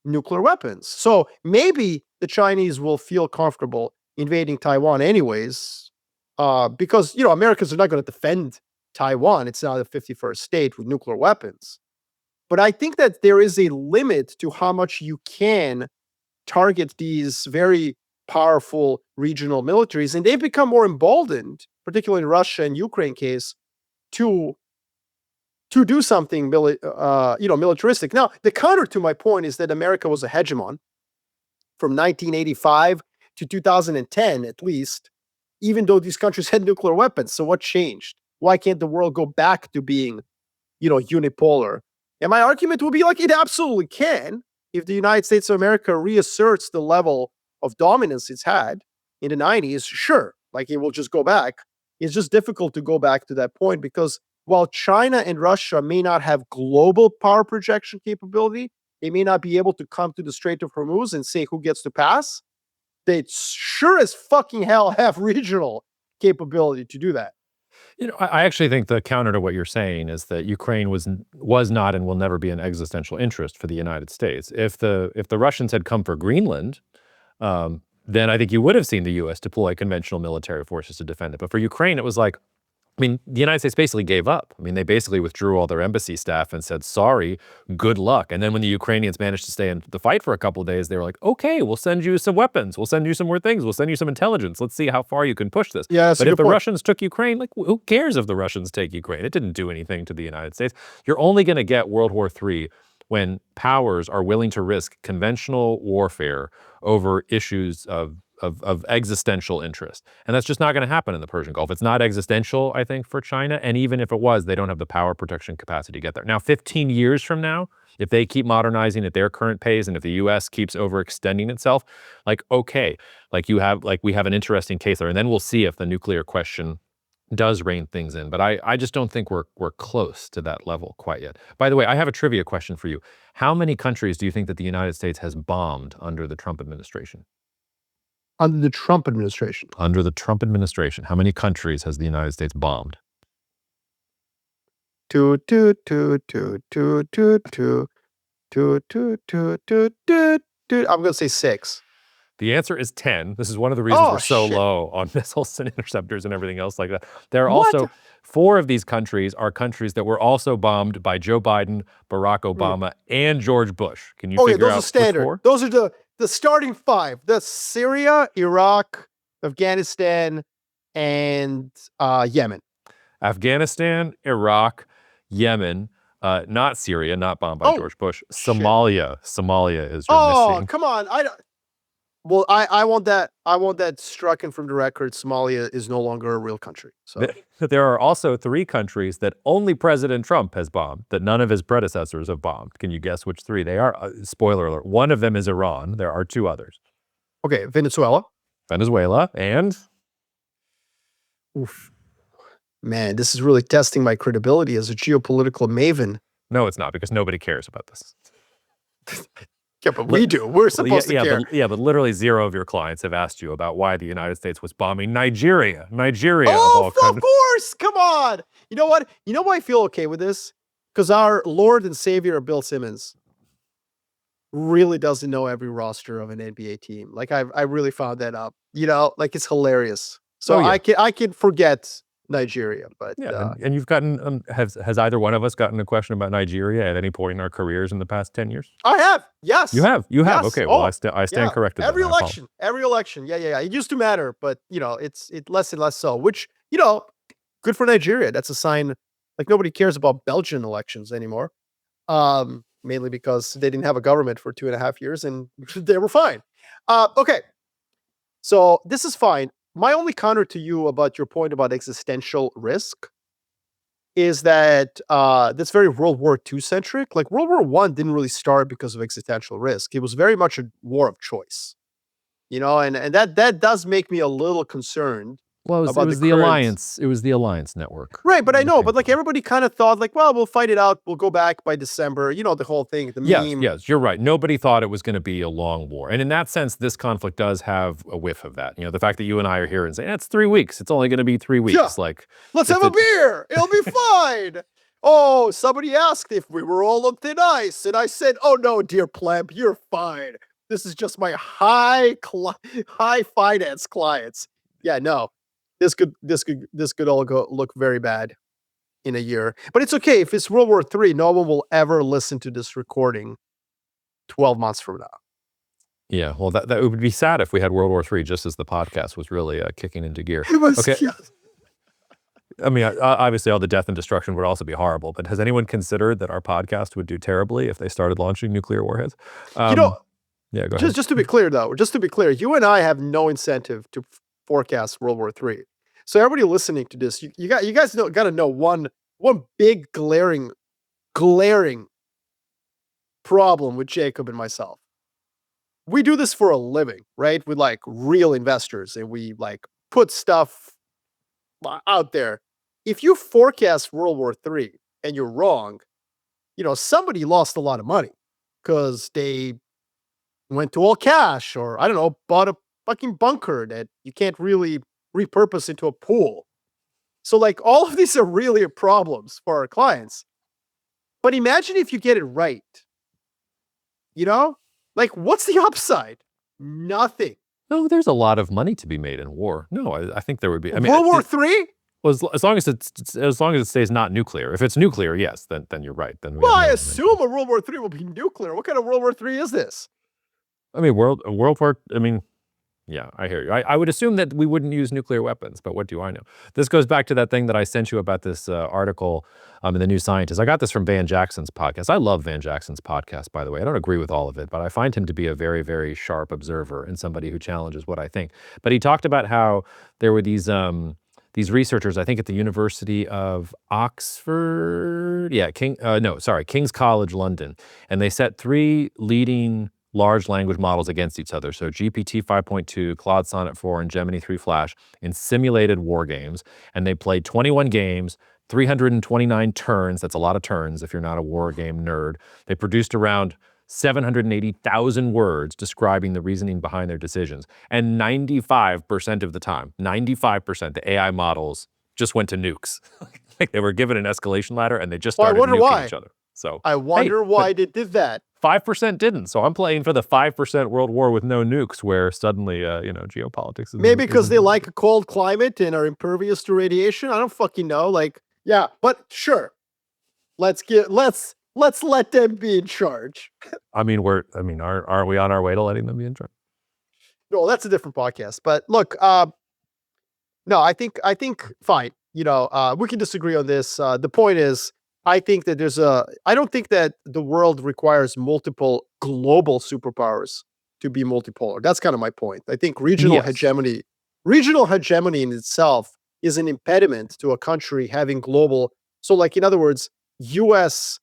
nuclear weapons. So maybe the Chinese will feel comfortable invading Taiwan anyways, because, you know, Americans are not going to defend Taiwan. It's now the 51st state with nuclear weapons. But I think that there is a limit to how much you can target these very powerful regional militaries, and they've become more emboldened, particularly in Russia and Ukraine case, to do something militaristic. Now, the counter to my point is that America was a hegemon from 1985 to 2010, at least, even though these countries had nuclear weapons. So what changed? Why can't the world go back to being, unipolar? And my argument would be like, it absolutely can. If the United States of America reasserts the level of dominance it's had in the 90s, sure, like it will just go back. It's just difficult to go back to that point because while China and Russia may not have global power projection capability, they may not be able to come to the Strait of Hormuz and say who gets to pass. They sure as fucking hell have regional capability to do that. I actually think the counter to what you're saying is that Ukraine was not and will never be an existential interest for the United States. If the Russians had come for Greenland, then I think you would have seen the U.S. deploy conventional military forces to defend it. But for Ukraine, it was like, the United States basically gave up. They basically withdrew all their embassy staff and said, sorry, good luck. And then when the Ukrainians managed to stay in the fight for a couple of days, they were like, okay, we'll send you some weapons. We'll send you some more things. We'll send you some intelligence. Let's see how far you can push this. Yeah, but if the Russians took Ukraine, like, who cares if the Russians take Ukraine? It didn't do anything to the United States. You're only going to get World War III when powers are willing to risk conventional warfare over issues of existential interest. And that's just not going to happen in the Persian Gulf. It's not existential, I think, for China. And even if it was, they don't have the power protection capacity to get there. Now, 15 years from now, if they keep modernizing at their current pace and if the U.S. keeps overextending itself, okay, we have an interesting case there. And then we'll see if the nuclear question does rein things in. But I just don't think we're close to that level quite yet. By the way, I have a trivia question for you. How many countries do you think that the United States has bombed under the Trump administration? Under the Trump administration. Under the Trump administration, how many countries has the United States bombed? I'm gonna say 6. The answer is 10. This is one of the reasons we're so low on missiles and interceptors and everything else like that. There are also 4 of these countries are countries that were also bombed by Joe Biden, Barack Obama, and George Bush. Can you figure out those are standard. which 4? Those are the starting 5. That's Syria, Iraq, Afghanistan, and Yemen. Afghanistan, Iraq, Yemen, not Syria, not bombed by George Bush. Somalia. Somalia is missing. Oh, come on. Well, I want that. I want that stricken from the record. Somalia is no longer a real country. So there are also 3 countries that only President Trump has bombed, that none of his predecessors have bombed. Can you guess which 3 they are? Spoiler alert: one of them is Iran. There are 2 others. Okay, Venezuela, and oof, man, this is really testing my credibility as a geopolitical maven. No, it's not, because nobody cares about this. Yeah, but we do. We're supposed to care. But literally 0 of your clients have asked you about why the United States was bombing Nigeria. Of course. Come on. You know what? You know why I feel okay with this? Because our Lord and Savior, Bill Simmons, really doesn't know every roster of an NBA team. Like I really found that out. It's hilarious. So I can forget Nigeria, but and you've gotten has either one of us gotten a question about Nigeria at any point in our careers in the past 10 years? I have. Yes. You have. Yes. Okay. Well, I stand corrected. Every election. Yeah. It used to matter, but it's less and less so. Which good for Nigeria. That's a sign. Like nobody cares about Belgian elections anymore. Mainly because they didn't have a government for 2.5 years and they were fine. Okay. So this is fine. My only counter to you about your point about existential risk is that that's very World War II centric. Like World War I didn't really start because of existential risk. It was very much a war of choice, and that does make me a little concerned. Well, it was the alliance. It was the alliance network, right? But I know, but like everybody kind of thought, like, well, we'll fight it out. We'll go back by December. The whole thing. The meme. Yes, you're right. Nobody thought it was going to be a long war, and in that sense, this conflict does have a whiff of that. The fact that you and I are here and saying it's 3 weeks. It's only going to be 3 weeks. Yeah. Like, let's have a beer. It'll be fine. Oh, somebody asked if we were all on thin ice, and I said, "Oh no, dear pleb, you're fine. This is just my high finance clients." Yeah, no. This could all look very bad. in a year. But it's okay. If it's World War III, no one will ever listen to this recording 12 months from now. Yeah, well, that would be sad if we had World War III just as the podcast was really kicking into gear. It was, Okay. yeah. I mean, obviously all the death and destruction would also be horrible, but has anyone considered that our podcast would do terribly if they started launching nuclear warheads? You know, yeah, go ahead. just to be clear, though, you and I have no incentive to forecast World War III. So everybody listening to this, you guys got to know one big glaring problem with Jacob and myself. We do this for a living, right? With like real investors, and we like put stuff out there. If you forecast World War III and you're wrong, somebody lost a lot of money because they went to all cash, or I don't know, bought a fucking bunker that you can't really repurpose into a pool. So like all of these are really problems for our clients. But imagine if you get it right. Like what's the upside? Nothing. No, there's a lot of money to be made in war. No, I think there would be. I mean, World War III? Well, as long as it stays not nuclear. If it's nuclear, yes, then you're right. Then I assume a World War III will be nuclear. What kind of World War III is this? I mean, World War. I mean, yeah, I hear you. I would assume that we wouldn't use nuclear weapons, but what do I know? This goes back to that thing that I sent you about this article in the New Scientist. I got this from Van Jackson's podcast. I love Van Jackson's podcast, by the way. I don't agree with all of it, but I find him to be a very, very sharp observer and somebody who challenges what I think. But he talked about how there were these researchers, I think at the University of Oxford, King's College London, and they set 3 leading large language models against each other. So GPT 5.2, Claude Sonnet 4, and Gemini 3 Flash in simulated war games. And they played 21 games, 329 turns. That's a lot of turns if you're not a war game nerd. They produced around 780,000 words describing the reasoning behind their decisions. And 95% of the time, 95%, the AI models just went to nukes. Like they were given an escalation ladder and they just started nuking each other. So I wonder why they did that. 5% didn't. So I'm playing for the 5% world war with no nukes, where suddenly, geopolitics is... Maybe because they like a cold climate and are impervious to radiation. I don't fucking know. Like, yeah, but sure. Let's let them be in charge. I mean, are we on our way to letting them be in charge? No, that's a different podcast. But look, no, I think fine. We can disagree on this. The point is, I think that I don't think that the world requires multiple global superpowers to be multipolar. That's kind of my point. I think regional hegemony in itself is an impediment to a country having global. So like, in other words, US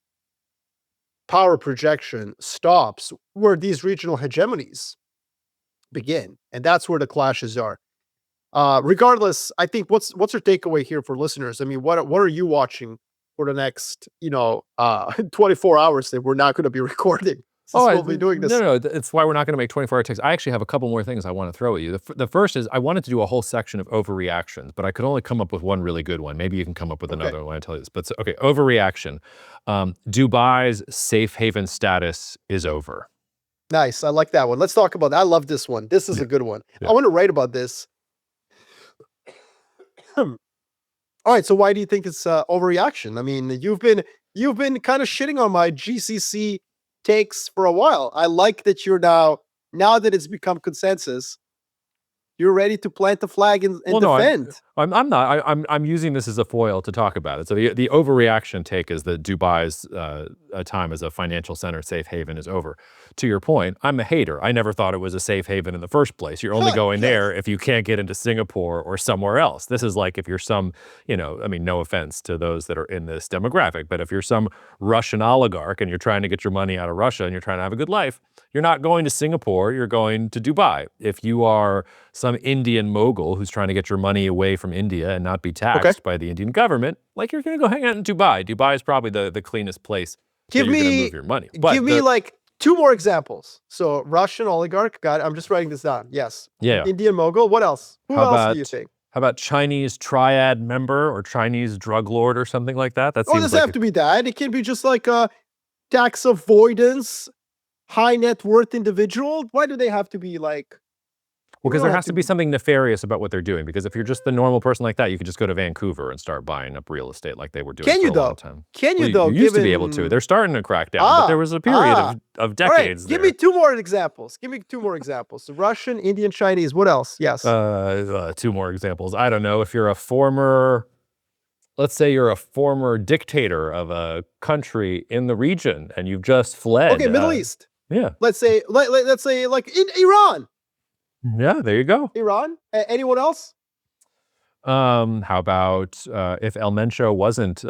power projection stops where these regional hegemonies begin. And that's where the clashes are. Regardless, I think what's your takeaway here for listeners? I mean, what are you watching for the next, 24 hours that we're not going to be recording? We'll be doing this. No, it's why we're not going to make 24-hour takes. I actually have a couple more things I want to throw at you. The first is I wanted to do a whole section of overreactions, but I could only come up with one really good one. Maybe you can come up with another one when I tell you this. But okay, overreaction. Dubai's safe haven status is over. Nice. I like that one. Let's talk about that. I love this one. This is a good one. Yeah. I want to write about this. All right, so why do you think it's overreaction? I mean, you've been kind of shitting on my GCC takes for a while. I like that you're now that it's become consensus, you're ready to plant the flag and defend. I'm not. I'm using this as a foil to talk about it. So the overreaction take is that Dubai's time as a financial center, safe haven, is over. To your point, I'm a hater. I never thought it was a safe haven in the first place. You're only going there if you can't get into Singapore or somewhere else. This is like if you're some, no offense to those that are in this demographic, but if you're some Russian oligarch and you're trying to get your money out of Russia and you're trying to have a good life, you're not going to Singapore, you're going to Dubai. If you are some Indian mogul who's trying to get your money away from India and not be taxed by the Indian government, like you're going to go hang out in Dubai. Dubai is probably the cleanest place you're going to move your money. But give me like 2 more examples. So Russian oligarch, got it. I'm just writing this down. Yes. Yeah. Indian mogul. What else? Who else do you think? How about Chinese triad member or Chinese drug lord or something like that? That seems doesn't have to be that. It can be just like a tax avoidance, high net worth individual. Why do they have to be like Well, because there has to be something nefarious about what they're doing. Because if you're just the normal person like that, you could just go to Vancouver and start buying up real estate like they were doing for a long time. Can you though? You used to be able to. They're starting to crack down, but there was a period of decades. All right, give me two more examples. The Russian, Indian, Chinese. What else? Yes. 2 more examples. I don't know. If you're let's say you're a former dictator of a country in the region and you've just fled. Okay, Middle East. Yeah. Let's say like in Iran. Yeah, there you go. Iran. Anyone else? How about if El Mencho wasn't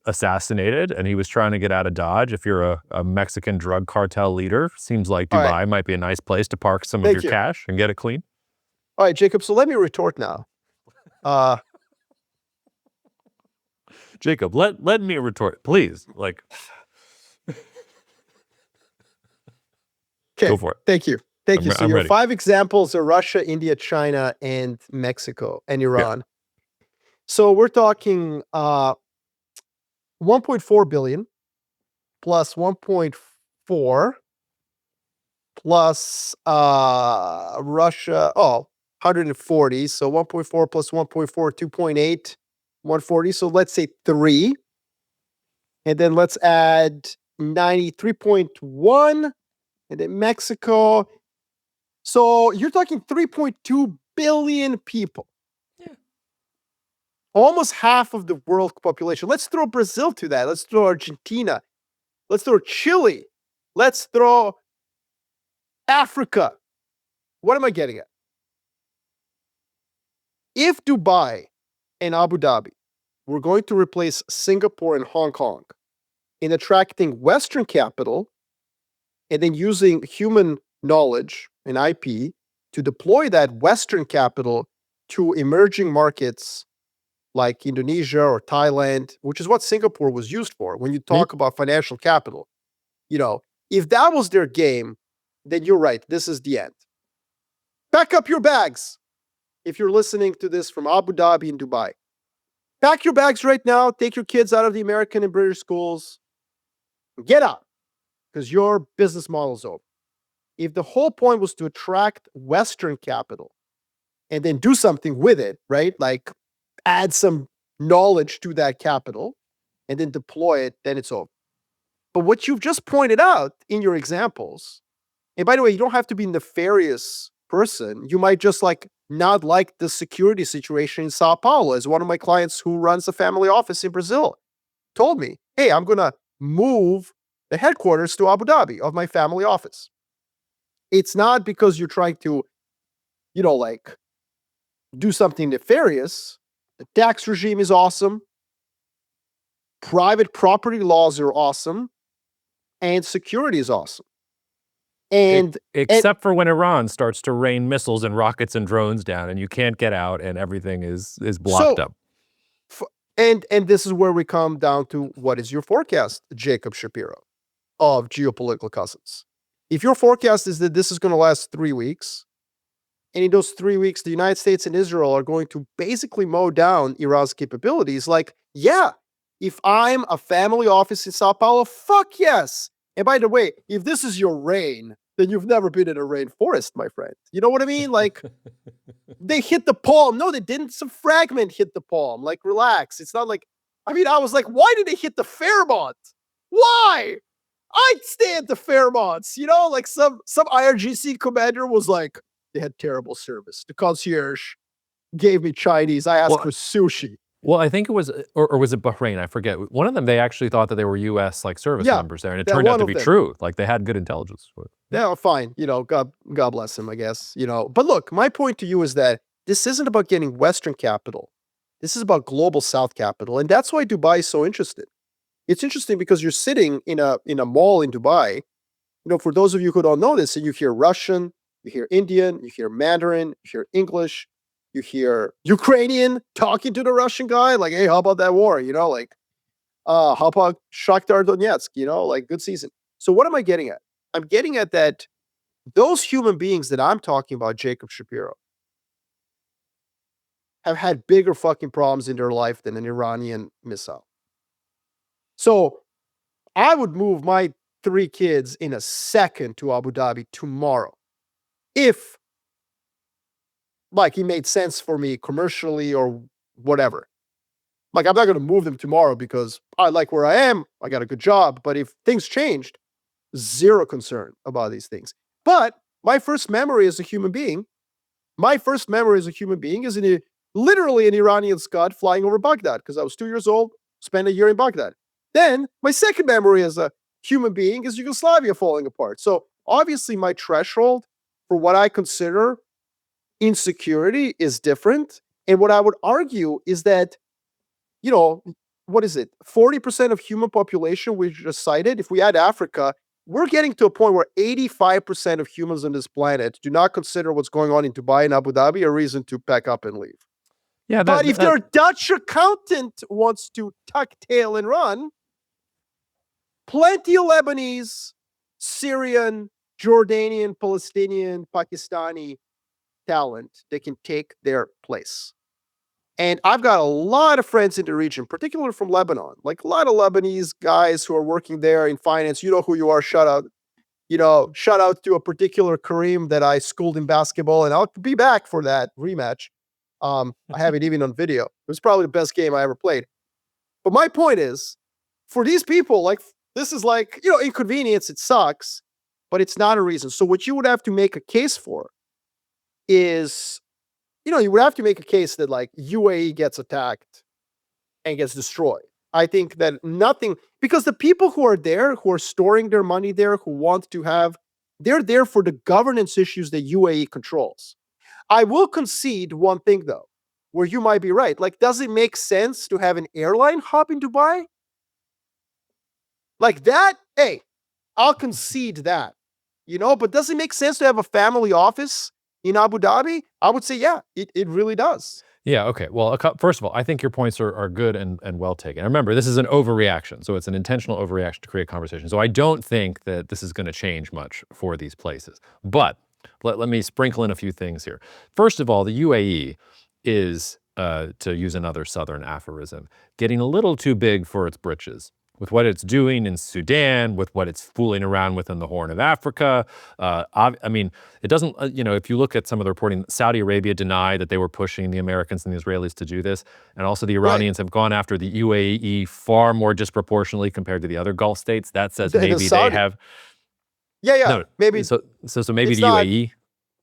assassinated and he was trying to get out of Dodge? If you're a Mexican drug cartel leader, seems like Dubai might be a nice place to park some of your cash and get it clean. All right, Jacob. So let me retort now. Jacob, let me retort, please. Like, go for it. Thank you. So your 5 examples are Russia, India, China, and Mexico and Iran. Yeah. So we're talking 1.4 billion plus 1.4 plus Russia, 140. So 1.4 plus 1.4, 2.8, 140. So let's say 3. And then let's add 93.1. And then Mexico. So you're talking 3.2 billion people. Yeah. Almost half of the world population. Let's throw Brazil to that. Let's throw Argentina. Let's throw Chile. Let's throw Africa. What am I getting at? If Dubai and Abu Dhabi were going to replace Singapore and Hong Kong in attracting Western capital and then using human knowledge and IP to deploy that Western capital to emerging markets like Indonesia or Thailand, which is what Singapore was used for. When you talk about financial capital, if that was their game, then you're right. This is the end. Pack up your bags. If you're listening to this from Abu Dhabi and Dubai, pack your bags right now. Take your kids out of the American and British schools. Get out, because your business model is over. If the whole point was to attract Western capital and then do something with it, right? Like add some knowledge to that capital and then deploy it, then it's over. But what you've just pointed out in your examples, and by the way, you don't have to be a nefarious person. You might just not like the security situation in Sao Paulo. As one of my clients who runs a family office in Brazil told me, hey, I'm going to move the headquarters to Abu Dhabi of my family office. It's not because you're trying to, do something nefarious. The tax regime is awesome. Private property laws are awesome. And security is awesome. Except for when Iran starts to rain missiles and rockets and drones down and you can't get out and everything is blocked up. And this is where we come down to what is your forecast, Jacob Shapiro of Geopolitical Cousins. If your forecast is that this is going to last 3 weeks, and in those 3 weeks, the United States and Israel are going to basically mow down Iran's capabilities, if I'm a family office in Sao Paulo, fuck yes. And by the way, if this is your rain, then you've never been in a rainforest, my friend. You know what I mean? They hit the palm. No, they didn't. Some fragment hit the palm. Relax. It's not I was like, why did they hit the Fairmont? Why? I'd stay at the Fairmonts. Some IRGC commander was like, they had terrible service. The concierge gave me Chinese. I asked for sushi. Well, I think it was, or was it Bahrain? I forget. One of them, they actually thought that they were U.S. service members there, and it turned out to be true. They had good intelligence. Yeah, fine. God bless him, I guess. But look, my point to you is that this isn't about getting Western capital. This is about global South capital, and that's why Dubai is so interesting. It's interesting because you're sitting in a mall in Dubai. For those of you who don't know this, and you hear Russian, you hear Indian, you hear Mandarin, you hear English. You hear Ukrainian talking to the Russian guy, hey, how about that war? How about Shakhtar Donetsk? Good season. So what am I getting at? I'm getting at that those human beings that I'm talking about, Jacob Shapiro, have had bigger fucking problems in their life than an Iranian missile. So I would move my 3 kids in a second to Abu Dhabi tomorrow if like it made sense for me commercially or whatever. Like I'm not going to move them tomorrow because I like where I am. I got a good job. But if things changed, zero concern about these things. But my first memory as a human being, is literally an Iranian Scud flying over Baghdad because I was 2 years old, spent a year in Baghdad. Then my second memory as a human being is Yugoslavia falling apart. So obviously my threshold for what I consider insecurity is different. And what I would argue is that, what is it? 40% of human population we just cited, if we add Africa, we're getting to a point where 85% of humans on this planet do not consider what's going on in Dubai and Abu Dhabi a reason to pack up and leave. Yeah, but if their Dutch accountant wants to tuck tail and run, plenty of Lebanese, Syrian, Jordanian, Palestinian, Pakistani talent that can take their place. And I've got a lot of friends in the region, particularly from Lebanon, like a lot of Lebanese guys who are working there in finance. You know who you are. Shout out to a particular Kareem that I schooled in basketball, and I'll be back for that rematch. I have it even on video. It was probably the best game I ever played. But my point is, for these people, like this is like, inconvenience, it sucks, but it's not a reason. So what you would have to make a case for is, you would have to make a case that like UAE gets attacked and gets destroyed. I think that nothing, because the people who are there, who are storing their money there, who want to have, they're there for the governance issues that UAE controls. I will concede one thing though, where you might be right. Like, does it make sense to have an airline hub in Dubai? Like that? Hey, I'll concede that, but does it make sense to have a family office in Abu Dhabi? I would say, yeah, it really does. Yeah, okay. Well, first of all, I think your points are good and well taken. And remember, this is an overreaction. So it's an intentional overreaction to create conversation. So I don't think that this is going to change much for these places. But let me sprinkle in a few things here. First of all, the UAE is, to use another Southern aphorism, getting a little too big for its britches. With what it's doing in Sudan, with what it's fooling around with in the Horn of Africa. I mean, it doesn't, if you look at some of the reporting, Saudi Arabia denied that they were pushing the Americans and the Israelis to do this. And also the Iranians have gone after the UAE far more disproportionately compared to the other Gulf states. That says maybe they have. Yeah, no, maybe. So maybe the UAE.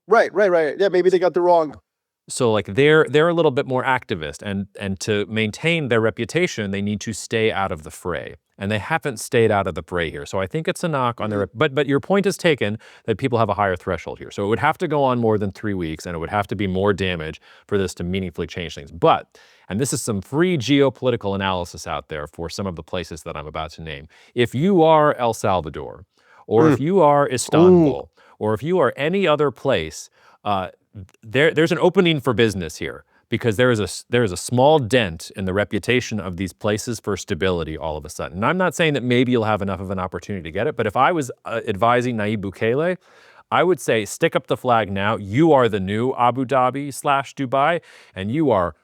Right. Yeah, maybe they got the wrong. So like they're a little bit more activist, and to maintain their reputation, they need to stay out of the fray. And they haven't stayed out of the fray here. So I think it's a knock on their, but your point is taken that people have a higher threshold here. So it would have to go on more than 3 weeks, and it would have to be more damage for this to meaningfully change things. But, and this is some free geopolitical analysis out there for some of the places that I'm about to name. If you are El Salvador, or if you are Istanbul, or if you are any other place, there's an opening for business here, because there is a small dent in the reputation of these places for stability all of a sudden. And I'm not saying that maybe you'll have enough of an opportunity to get it, but if I was advising Nayib Bukele, I would say stick up the flag now. You are the new Abu Dhabi/Dubai, and you are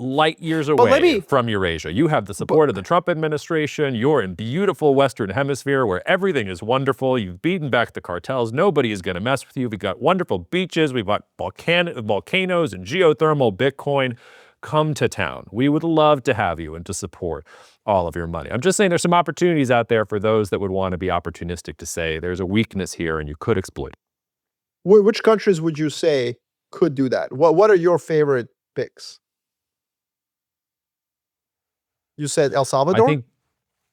light years away from Eurasia. You have the support of the Trump administration. You're in beautiful Western Hemisphere where everything is wonderful. You've beaten back the cartels. Nobody is going to mess with you. We've got wonderful beaches. We've got volcanoes and geothermal Bitcoin. Come to town. We would love to have you and to support all of your money. I'm just saying there's some opportunities out there for those that would want to be opportunistic to say there's a weakness here and you could exploit it. Which countries would you say could do that? What are your favorite picks? You said El Salvador? I think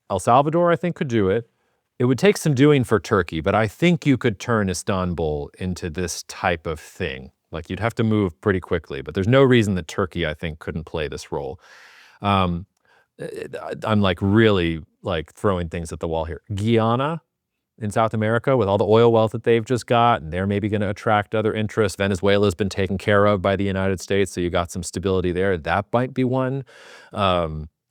El Salvador, I think, could do it. It would take some doing for Turkey, but I think you could turn Istanbul into this type of thing. Like, you'd have to move pretty quickly, but there's no reason that Turkey, I think, couldn't play this role. I'm like really like throwing things at the wall here. Guyana in South America, with all the oil wealth that they've just got, and they're maybe going to attract other interests. Venezuela's been taken care of by the United States, so you got some stability there. That might be one.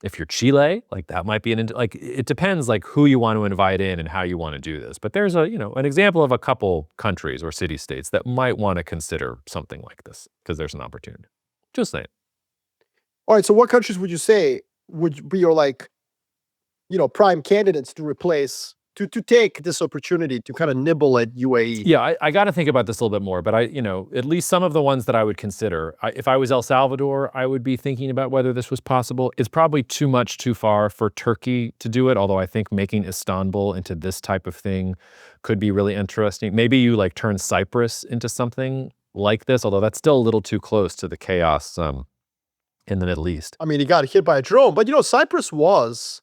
If you're Chile, like that might be it depends like who you want to invite in and how you want to do this. But there's an example of a couple countries or city-states that might want to consider something like this because there's an opportunity. Just saying. All right. So what countries would you say would be your prime candidates to replace to take this opportunity to kind of nibble at UAE. Yeah, I got to think about this a little bit more, but at least some of the ones that I would consider, if I was El Salvador, I would be thinking about whether this was possible. It's probably too far for Turkey to do it, although I think making Istanbul into this type of thing could be really interesting. Maybe you like turn Cyprus into something like this, although that's still a little too close to the chaos in the Middle East. I mean, he got hit by a drone, but Cyprus was,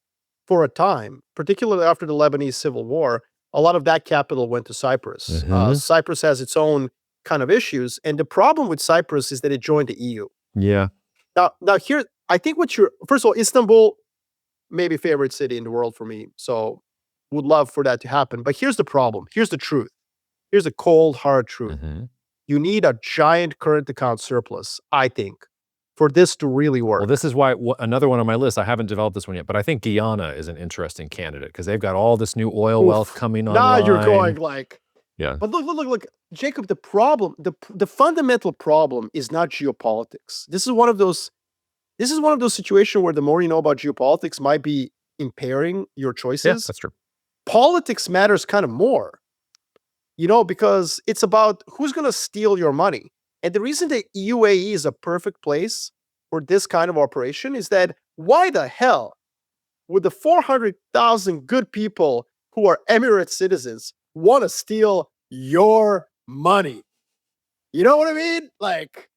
for a time, particularly after the Lebanese Civil War, a lot of that capital went to Cyprus. Cyprus has its own kind of issues, and the problem with Cyprus is that it joined the EU. Yeah. Now here, I think first of all, Istanbul, maybe favorite city in the world for me, so would love for that to happen. But here's the problem. Here's the truth. Here's the cold, hard truth. You need a giant current account surplus, I think, for this to really work. Well, this is why another one on my list, I haven't developed this one yet, but I think Guyana is an interesting candidate because they've got all this new oil wealth coming on. Now you're going yeah. But look, Jacob, the problem, the fundamental problem is not geopolitics. This is one of those situations where the more you know about geopolitics might be impairing your choices. Yeah, that's true. Politics matters kind of more, because it's about who's going to steal your money. And the reason that UAE is a perfect place for this kind of operation is that why the hell would the 400,000 good people who are Emirate citizens want to steal your money? You know what I mean? Like,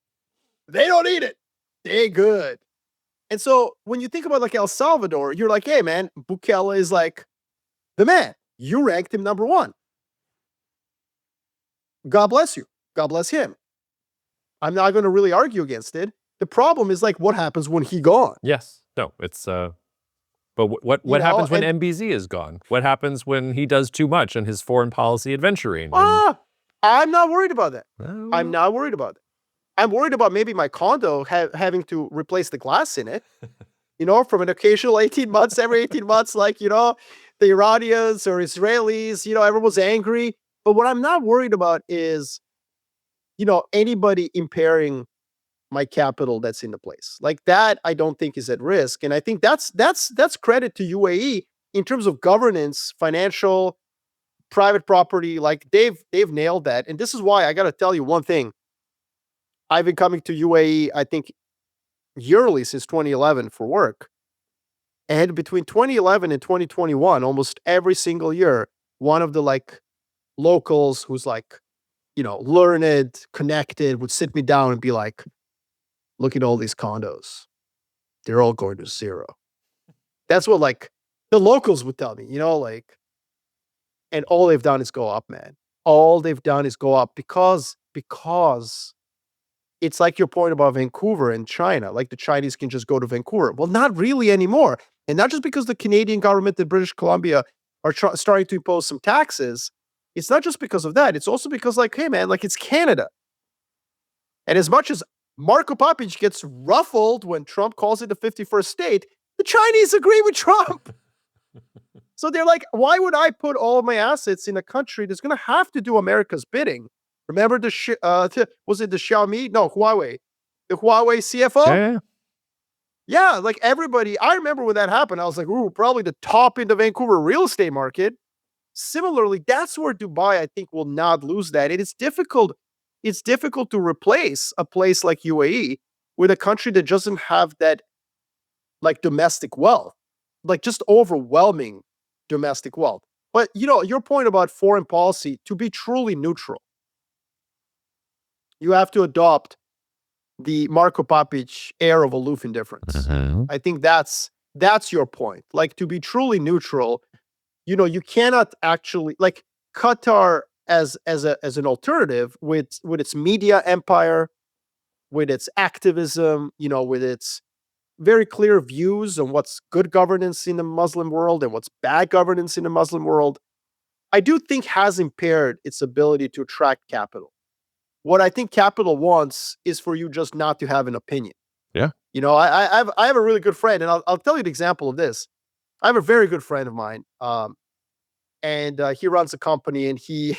they don't need it. They good. And so when you think about like El Salvador, you're like, hey man, Bukele is like the man. You ranked him number one. God bless you. God bless him. I'm not going to really argue against it. The problem is like what happens when he gone. Yes. No, it's but what happens when MBZ is gone? What happens when he does too much in his foreign policy adventuring? I'm not worried about that. I'm not worried about it. I'm worried about maybe my condo having to replace the glass in it. From an occasional 18 months, every 18 months, like, the Iranians or Israelis, everyone's angry. But what I'm not worried about is anybody impairing my capital that's in the place. Like that, I don't think is at risk. And I think that's credit to UAE in terms of governance, financial, private property. Like they've nailed that. And this is why I got to tell you one thing. I've been coming to UAE, I think, yearly since 2011 for work. And between 2011 and 2021, almost every single year, one of the like locals who's like, learned, connected, would sit me down and be like, look at all these condos. They're all going to zero. That's what like the locals would tell me, and all they've done is go up, man. All they've done is go up because it's like your point about Vancouver and China. Like the Chinese can just go to Vancouver. Well, not really anymore. And not just because the Canadian government and British Columbia are starting to impose some taxes. It's not just because of that. It's also because like, hey man, like it's Canada. And as much as Marko Papic gets ruffled when Trump calls it the 51st state, the Chinese agree with Trump. So they're like, why would I put all of my assets in a country that's going to have to do America's bidding? Remember was it the Xiaomi? No, Huawei. The Huawei CFO? Yeah, like everybody, I remember when that happened, I was like, ooh, probably the top in the Vancouver real estate market. Similarly, that's where Dubai, I think, will not lose that. And it's difficult to replace a place like UAE with a country that doesn't have that like domestic wealth, like just overwhelming domestic wealth. But your point about foreign policy, to be truly neutral, you have to adopt the Marko Papic air of aloof indifference. I think that's your point. Like to be truly neutral, you cannot actually like Qatar as an alternative with its media empire, with its activism, with its very clear views on what's good governance in the Muslim world and what's bad governance in the Muslim world, I do think has impaired its ability to attract capital. What I think capital wants is for you just not to have an opinion. Yeah. I have a really good friend, and I'll tell you an example of this. I have a very good friend of mine, and he runs a company, and he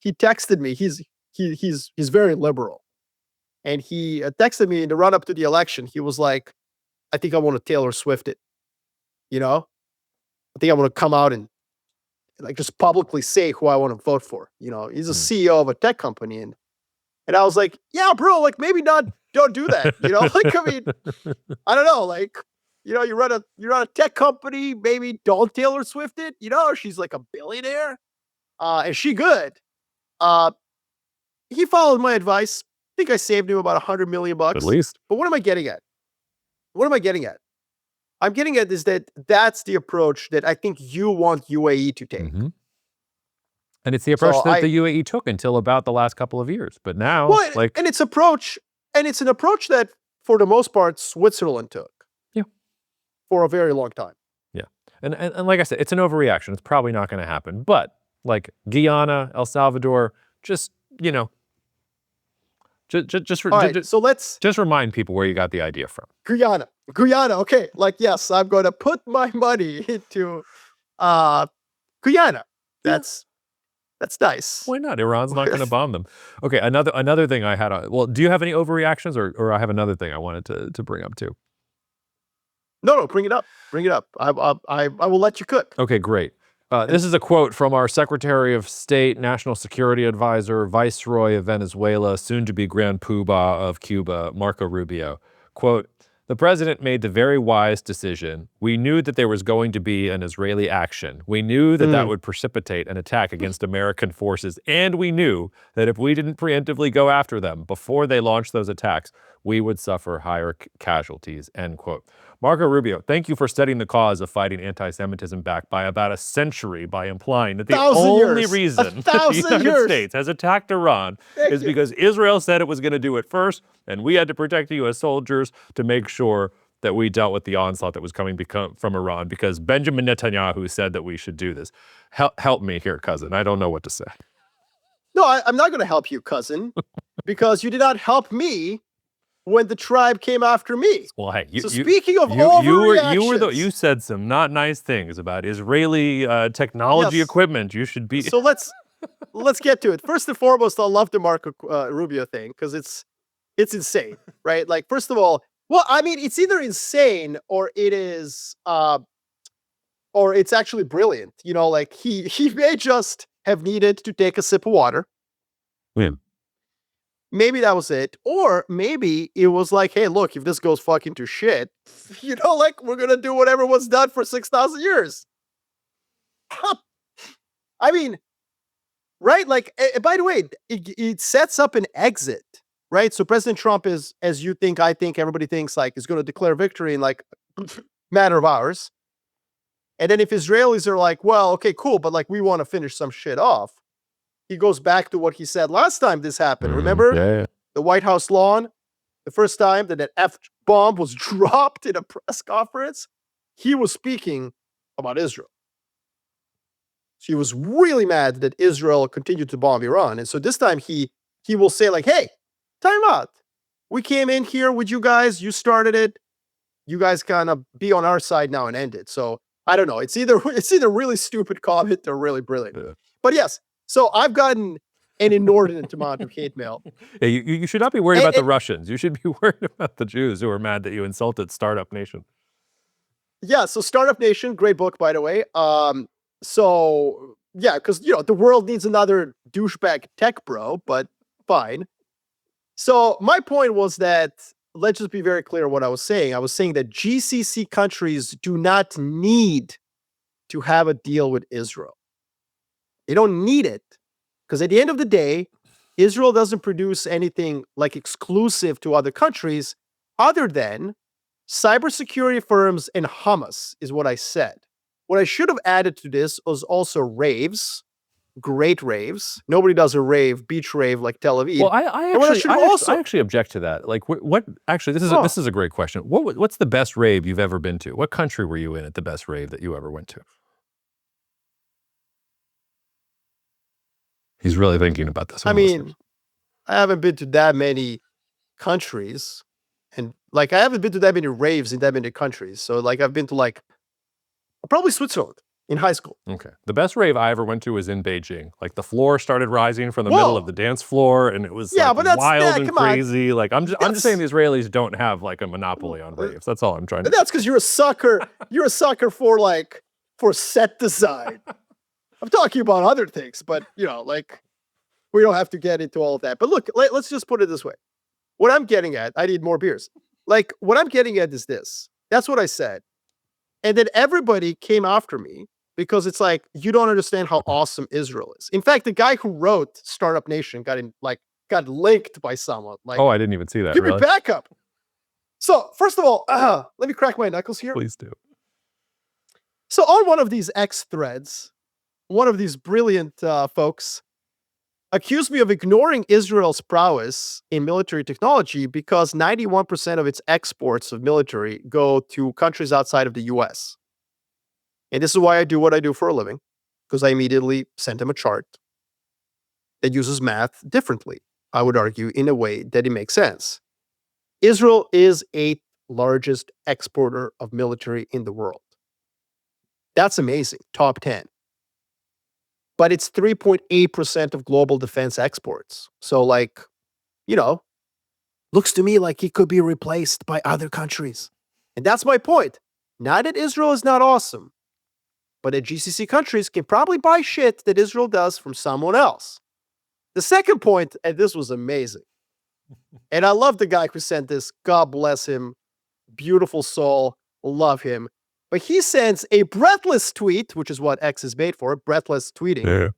texted me. He's very liberal, and he texted me in the run up to the election. He was like, "I think I want to Taylor Swift it. I think I want to come out and like just publicly say who I want to vote for. You know, he's a CEO of a tech company, and I was like, yeah, bro, like maybe don't do that. You know, like I mean, I don't know, like you know, you run a tech company, maybe don't Taylor Swift it. You know, she's like a billionaire, and she good. He followed my advice. I think I saved him about $100 million. At least. But what am I getting at? I'm getting at is that's the approach that I think you want UAE to take. Mm-hmm. And it's the approach that the UAE took until about the last couple of years. But now, and it's an approach that, for the most part, Switzerland took. Yeah. For a very long time. Yeah. And like I said, it's an overreaction. It's probably not going to happen. But like Guyana, El Salvador, just, you know, so let's just remind people where you got the idea from. Guyana. Okay. Like, yes, I'm going to put my money into Guyana. That's nice. Why not? Iran's not going to bomb them. Okay. Another thing I had. Well, do you have any overreactions, or I have another thing I wanted to bring up too? No, bring it up. I will let you cook. Okay, great. This is a quote from our Secretary of State, National Security Advisor, Viceroy of Venezuela, soon-to-be Grand Poobah of Cuba, Marko Rubio. Quote, "The president made the very wise decision. We knew that there was going to be an Israeli action. We knew that that would precipitate an attack against American forces. And we knew that if we didn't preemptively go after them before they launched those attacks, we would suffer higher casualties," end quote. Marko Rubio, thank you for studying the cause of fighting anti-Semitism back by about a century by implying that the only reason that the United States has attacked Iran is because Israel said it was going to do it first, and we had to protect the U.S. soldiers to make sure that we dealt with the onslaught that was coming from Iran, because Benjamin Netanyahu said that we should do this. Help me here, cousin. I don't know what to say. No, I'm not going to help you, cousin, because you did not help me when the tribe came after me. Well, hey, speaking of overreactions, you said some not nice things about Israeli technology equipment. You should be. So let's get to it. First and foremost, I love the Marko Rubio thing because it's insane, right? Like, first of all, well, I mean, it's either insane or it is, or it's actually brilliant. You know, like he may just have needed to take a sip of water. Yeah. Maybe that was it. Or maybe it was like, hey, look, if this goes fucking to shit, you know, like, we're going to do whatever was done for 6,000 years. I mean, right? Like, by the way, it sets up an exit, right? So President Trump is, as you think, I think, everybody thinks, like, is going to declare victory in, like, matter of hours. And then if Israelis are like, well, okay, cool, but, like, we want to finish some shit off, he goes back to what he said last time this happened. Remember? Yeah. The White House lawn? The first time that an F-bomb was dropped in a press conference, he was speaking about Israel. He was really mad that Israel continued to bomb Iran. And so this time he will say, like, hey, time out. We came in here with you guys. You started it. You guys kind of be on our side now and end it. So I don't know. It's either really stupid comment or really brilliant. Yeah. But yes. So I've gotten an inordinate amount of hate mail. Yeah, you should not be worried about the Russians. You should be worried about the Jews who are mad that you insulted Startup Nation. Yeah, so Startup Nation, great book, by the way. So, yeah, because, you know, the world needs another douchebag tech bro, but fine. So my point was that, let's just be very clear what I was saying. I was saying that GCC countries do not need to have a deal with Israel. They don't need it because at the end of the day, Israel doesn't produce anything like exclusive to other countries other than cybersecurity firms and Hamas is what I said. What I should have added to this was also raves, great raves. Nobody does a rave, beach rave like Tel Aviv. Well, I actually object to that. Like, what? Actually, this is a great question. What's the best rave you've ever been to? What country were you in at the best rave that you ever went to? He's really thinking about this. I mean, I haven't been to that many countries, and like I haven't been to that many raves in that many countries. So like I've been to like probably Switzerland in high school. Okay. The best rave I ever went to was in Beijing. Like the floor started rising from the middle of the dance floor, and it was wild and crazy. Like I'm just saying the Israelis don't have like a monopoly on raves. That's all I'm trying to. That's because you're a sucker. You're a sucker for set design. I'm talking about other things, but like we don't have to get into all of that. But look, let's just put it this way. What I'm getting at, I need more beers. Like what I'm getting at is this. That's what I said. And then everybody came after me because it's like, you don't understand how awesome Israel is. In fact, the guy who wrote Startup Nation got linked by someone. Like, oh, I didn't even see that. Give really? me backup. So first of all, let me crack my knuckles here. Please do. So on one of these X threads, one of these brilliant folks accused me of ignoring Israel's prowess in military technology because 91% of its exports of military go to countries outside of the US. And this is why I do what I do for a living, because I immediately sent him a chart that uses math differently, I would argue, in a way that it makes sense. Israel is eighth largest exporter of military in the world. That's amazing. Top 10. But it's 3.8% of global defense exports. So looks to me like it could be replaced by other countries. And that's my point. Not that Israel is not awesome, but that GCC countries can probably buy shit that Israel does from someone else. The second point, and this was amazing, and I love the guy who sent this. God bless him. Beautiful soul. Love him. But he sends a breathless tweet, which is what X is made for, breathless tweeting. Yeah.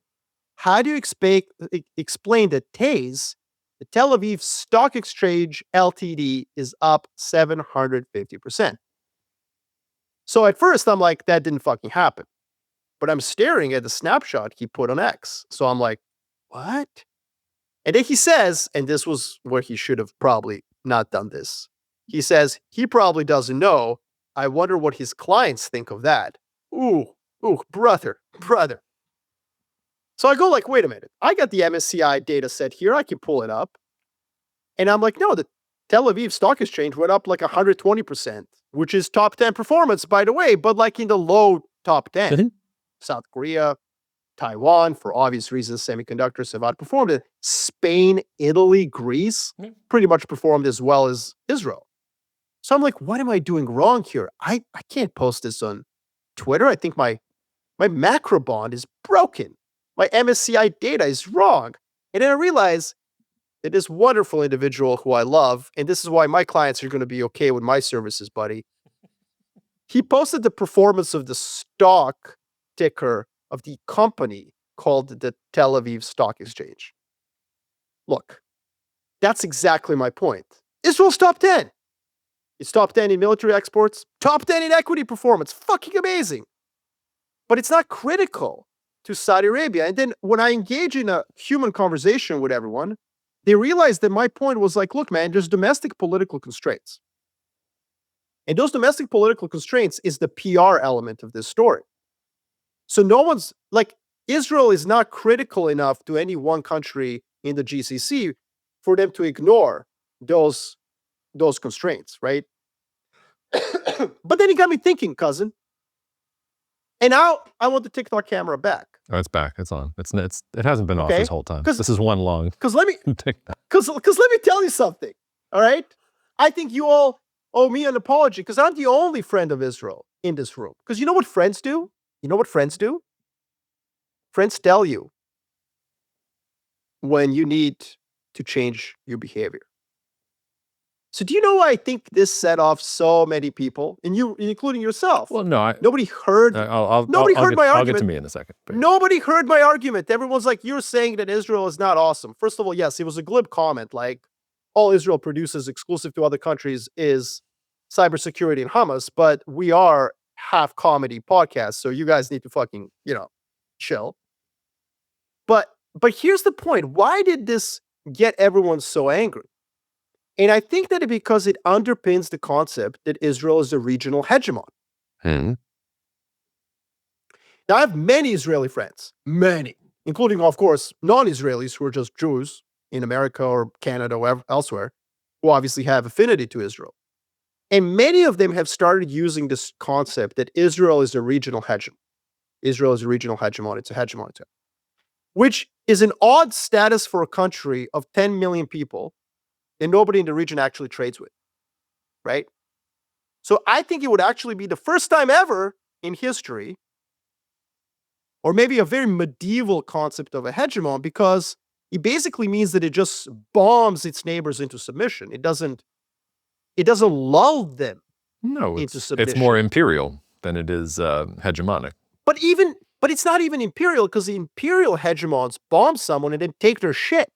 How do you explain that TASE, the Tel Aviv Stock Exchange Ltd, is up 750%? So at first, I'm like, that didn't fucking happen. But I'm staring at the snapshot he put on X. So I'm like, what? And then he says, and this was where he should have probably not done this. He says, he probably doesn't know. I wonder what his clients think of that. Ooh, brother. So I go like, wait a minute. I got the MSCI data set here. I can pull it up. And I'm like, no, the Tel Aviv Stock Exchange went up like 120%, which is top 10 performance, by the way, but like in the low top 10. South Korea, Taiwan, for obvious reasons, semiconductors have outperformed it. Spain, Italy, Greece pretty much performed as well as Israel. So I'm like, what am I doing wrong here? I can't post this on Twitter. I think my macro bond is broken. My MSCI data is wrong. And then I realize that this wonderful individual who I love, and this is why my clients are going to be okay with my services, buddy. He posted the performance of the stock ticker of the company called the Tel Aviv Stock Exchange. Look, that's exactly my point. Israel's top 10. It's top 10 in military exports, top 10 in equity performance. Fucking amazing. But it's not critical to Saudi Arabia. And then when I engage in a human conversation with everyone, they realize that my point was like, look, man, there's domestic political constraints. And those domestic political constraints is the PR element of this story. So no one's like, Israel is not critical enough to any one country in the GCC for them to ignore those constraints, right? But then he got me thinking, cousin. And now I want the TikTok camera back. Oh, it's back. It's on. It hasn't been off this whole time. This is one long. Because let me tell you something. All right, I think you all owe me an apology because I'm the only friend of Israel in this room. Because you know what friends do? You know what friends do? Friends tell you when you need to change your behavior. So do you know why I think this set off so many people, and you, including yourself? Well, no, nobody heard. Nobody heard my argument. I'll get to me in a second. But... Nobody heard my argument. Everyone's like, "You're saying that Israel is not awesome." First of all, yes, it was a glib comment. Like, all Israel produces exclusive to other countries is cybersecurity and Hamas. But we are half comedy podcast, so you guys need to fucking chill. But here's the point: why did this get everyone so angry? And I think that because it underpins the concept that Israel is a regional hegemon. Now, I have many Israeli friends, many, including, of course, non-Israelis who are just Jews in America or Canada or elsewhere, who obviously have affinity to Israel. And many of them have started using this concept that Israel is a regional hegemon. Israel is a regional hegemon. It's a hegemon, which is an odd status for a country of 10 million people and nobody in the region actually trades with, right? So I think it would actually be the first time ever in history, or maybe a very medieval concept of a hegemon, because it basically means that it just bombs its neighbors into submission. It doesn't lull them into submission. It's more imperial than it is hegemonic. But it's not even imperial, because the imperial hegemons bomb someone and then take their shit,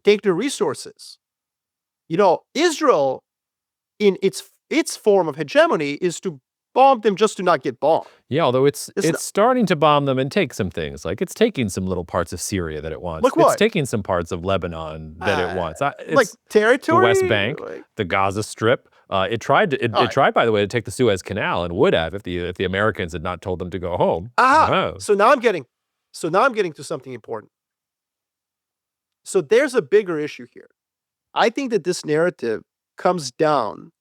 take their resources. Israel, in its form of hegemony, is to bomb them just to not get bombed. Yeah, although it's starting to bomb them and take some things. Like it's taking some little parts of Syria that it wants. It's taking some parts of Lebanon that it wants. It's like territory? The West Bank, the Gaza Strip. It tried, by the way, to take the Suez Canal, and would have if the Americans had not told them to go home. So now I'm getting to something important. So there's a bigger issue here. I think that this narrative comes down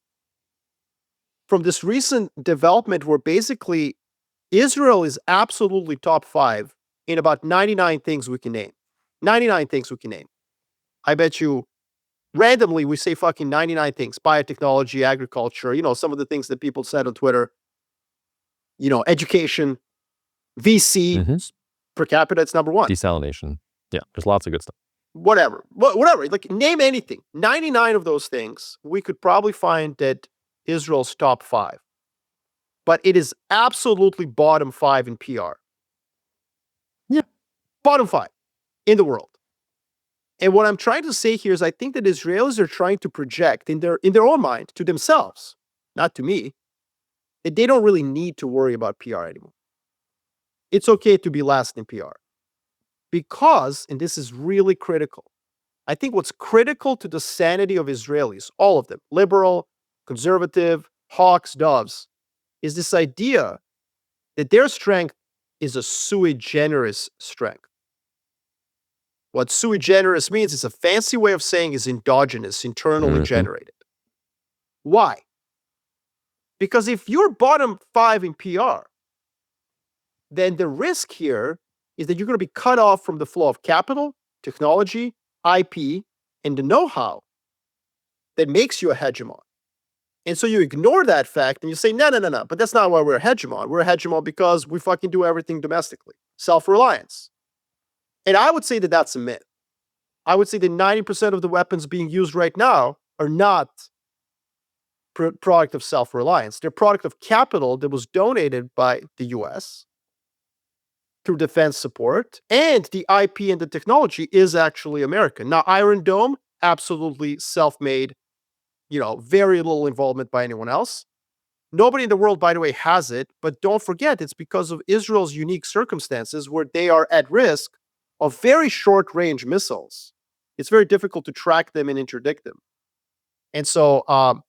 from this recent development where basically Israel is absolutely top 5 in about 99 things we can name. 99 things we can name. I bet you randomly we say fucking 99 things. Biotechnology, agriculture, some of the things that people said on Twitter. Education, VC, per capita, it's number 1. Desalination. Yeah, there's lots of good stuff. Whatever. Like, name anything. 99 of those things, we could probably find that Israel's top 5. But it is absolutely bottom 5 in PR. Yeah. Bottom 5 in the world. And what I'm trying to say here is I think that Israelis are trying to project in their own mind to themselves, not to me, that they don't really need to worry about PR anymore. It's okay to be last in PR. Because, and this is really critical, I think what's critical to the sanity of Israelis, all of them, liberal, conservative, hawks, doves, is this idea that their strength is a sui generis strength. What sui generis means is a fancy way of saying is endogenous, internally generated. Why? Because if you're bottom 5 in PR, then the risk here is that you're going to be cut off from the flow of capital, technology, IP, and the know-how that makes you a hegemon. And so you ignore that fact and you say, no, but that's not why we're a hegemon. We're a hegemon because we fucking do everything domestically. Self-reliance. And I would say that that's a myth. I would say that 90% of the weapons being used right now are not product of self-reliance. They're product of capital that was donated by the US through defense support, and the IP and the technology is actually American. Now, Iron Dome, absolutely self-made, very little involvement by anyone else. Nobody in the world, by the way, has it, but don't forget, it's because of Israel's unique circumstances where they are at risk of very short-range missiles. It's very difficult to track them and interdict them. And so, can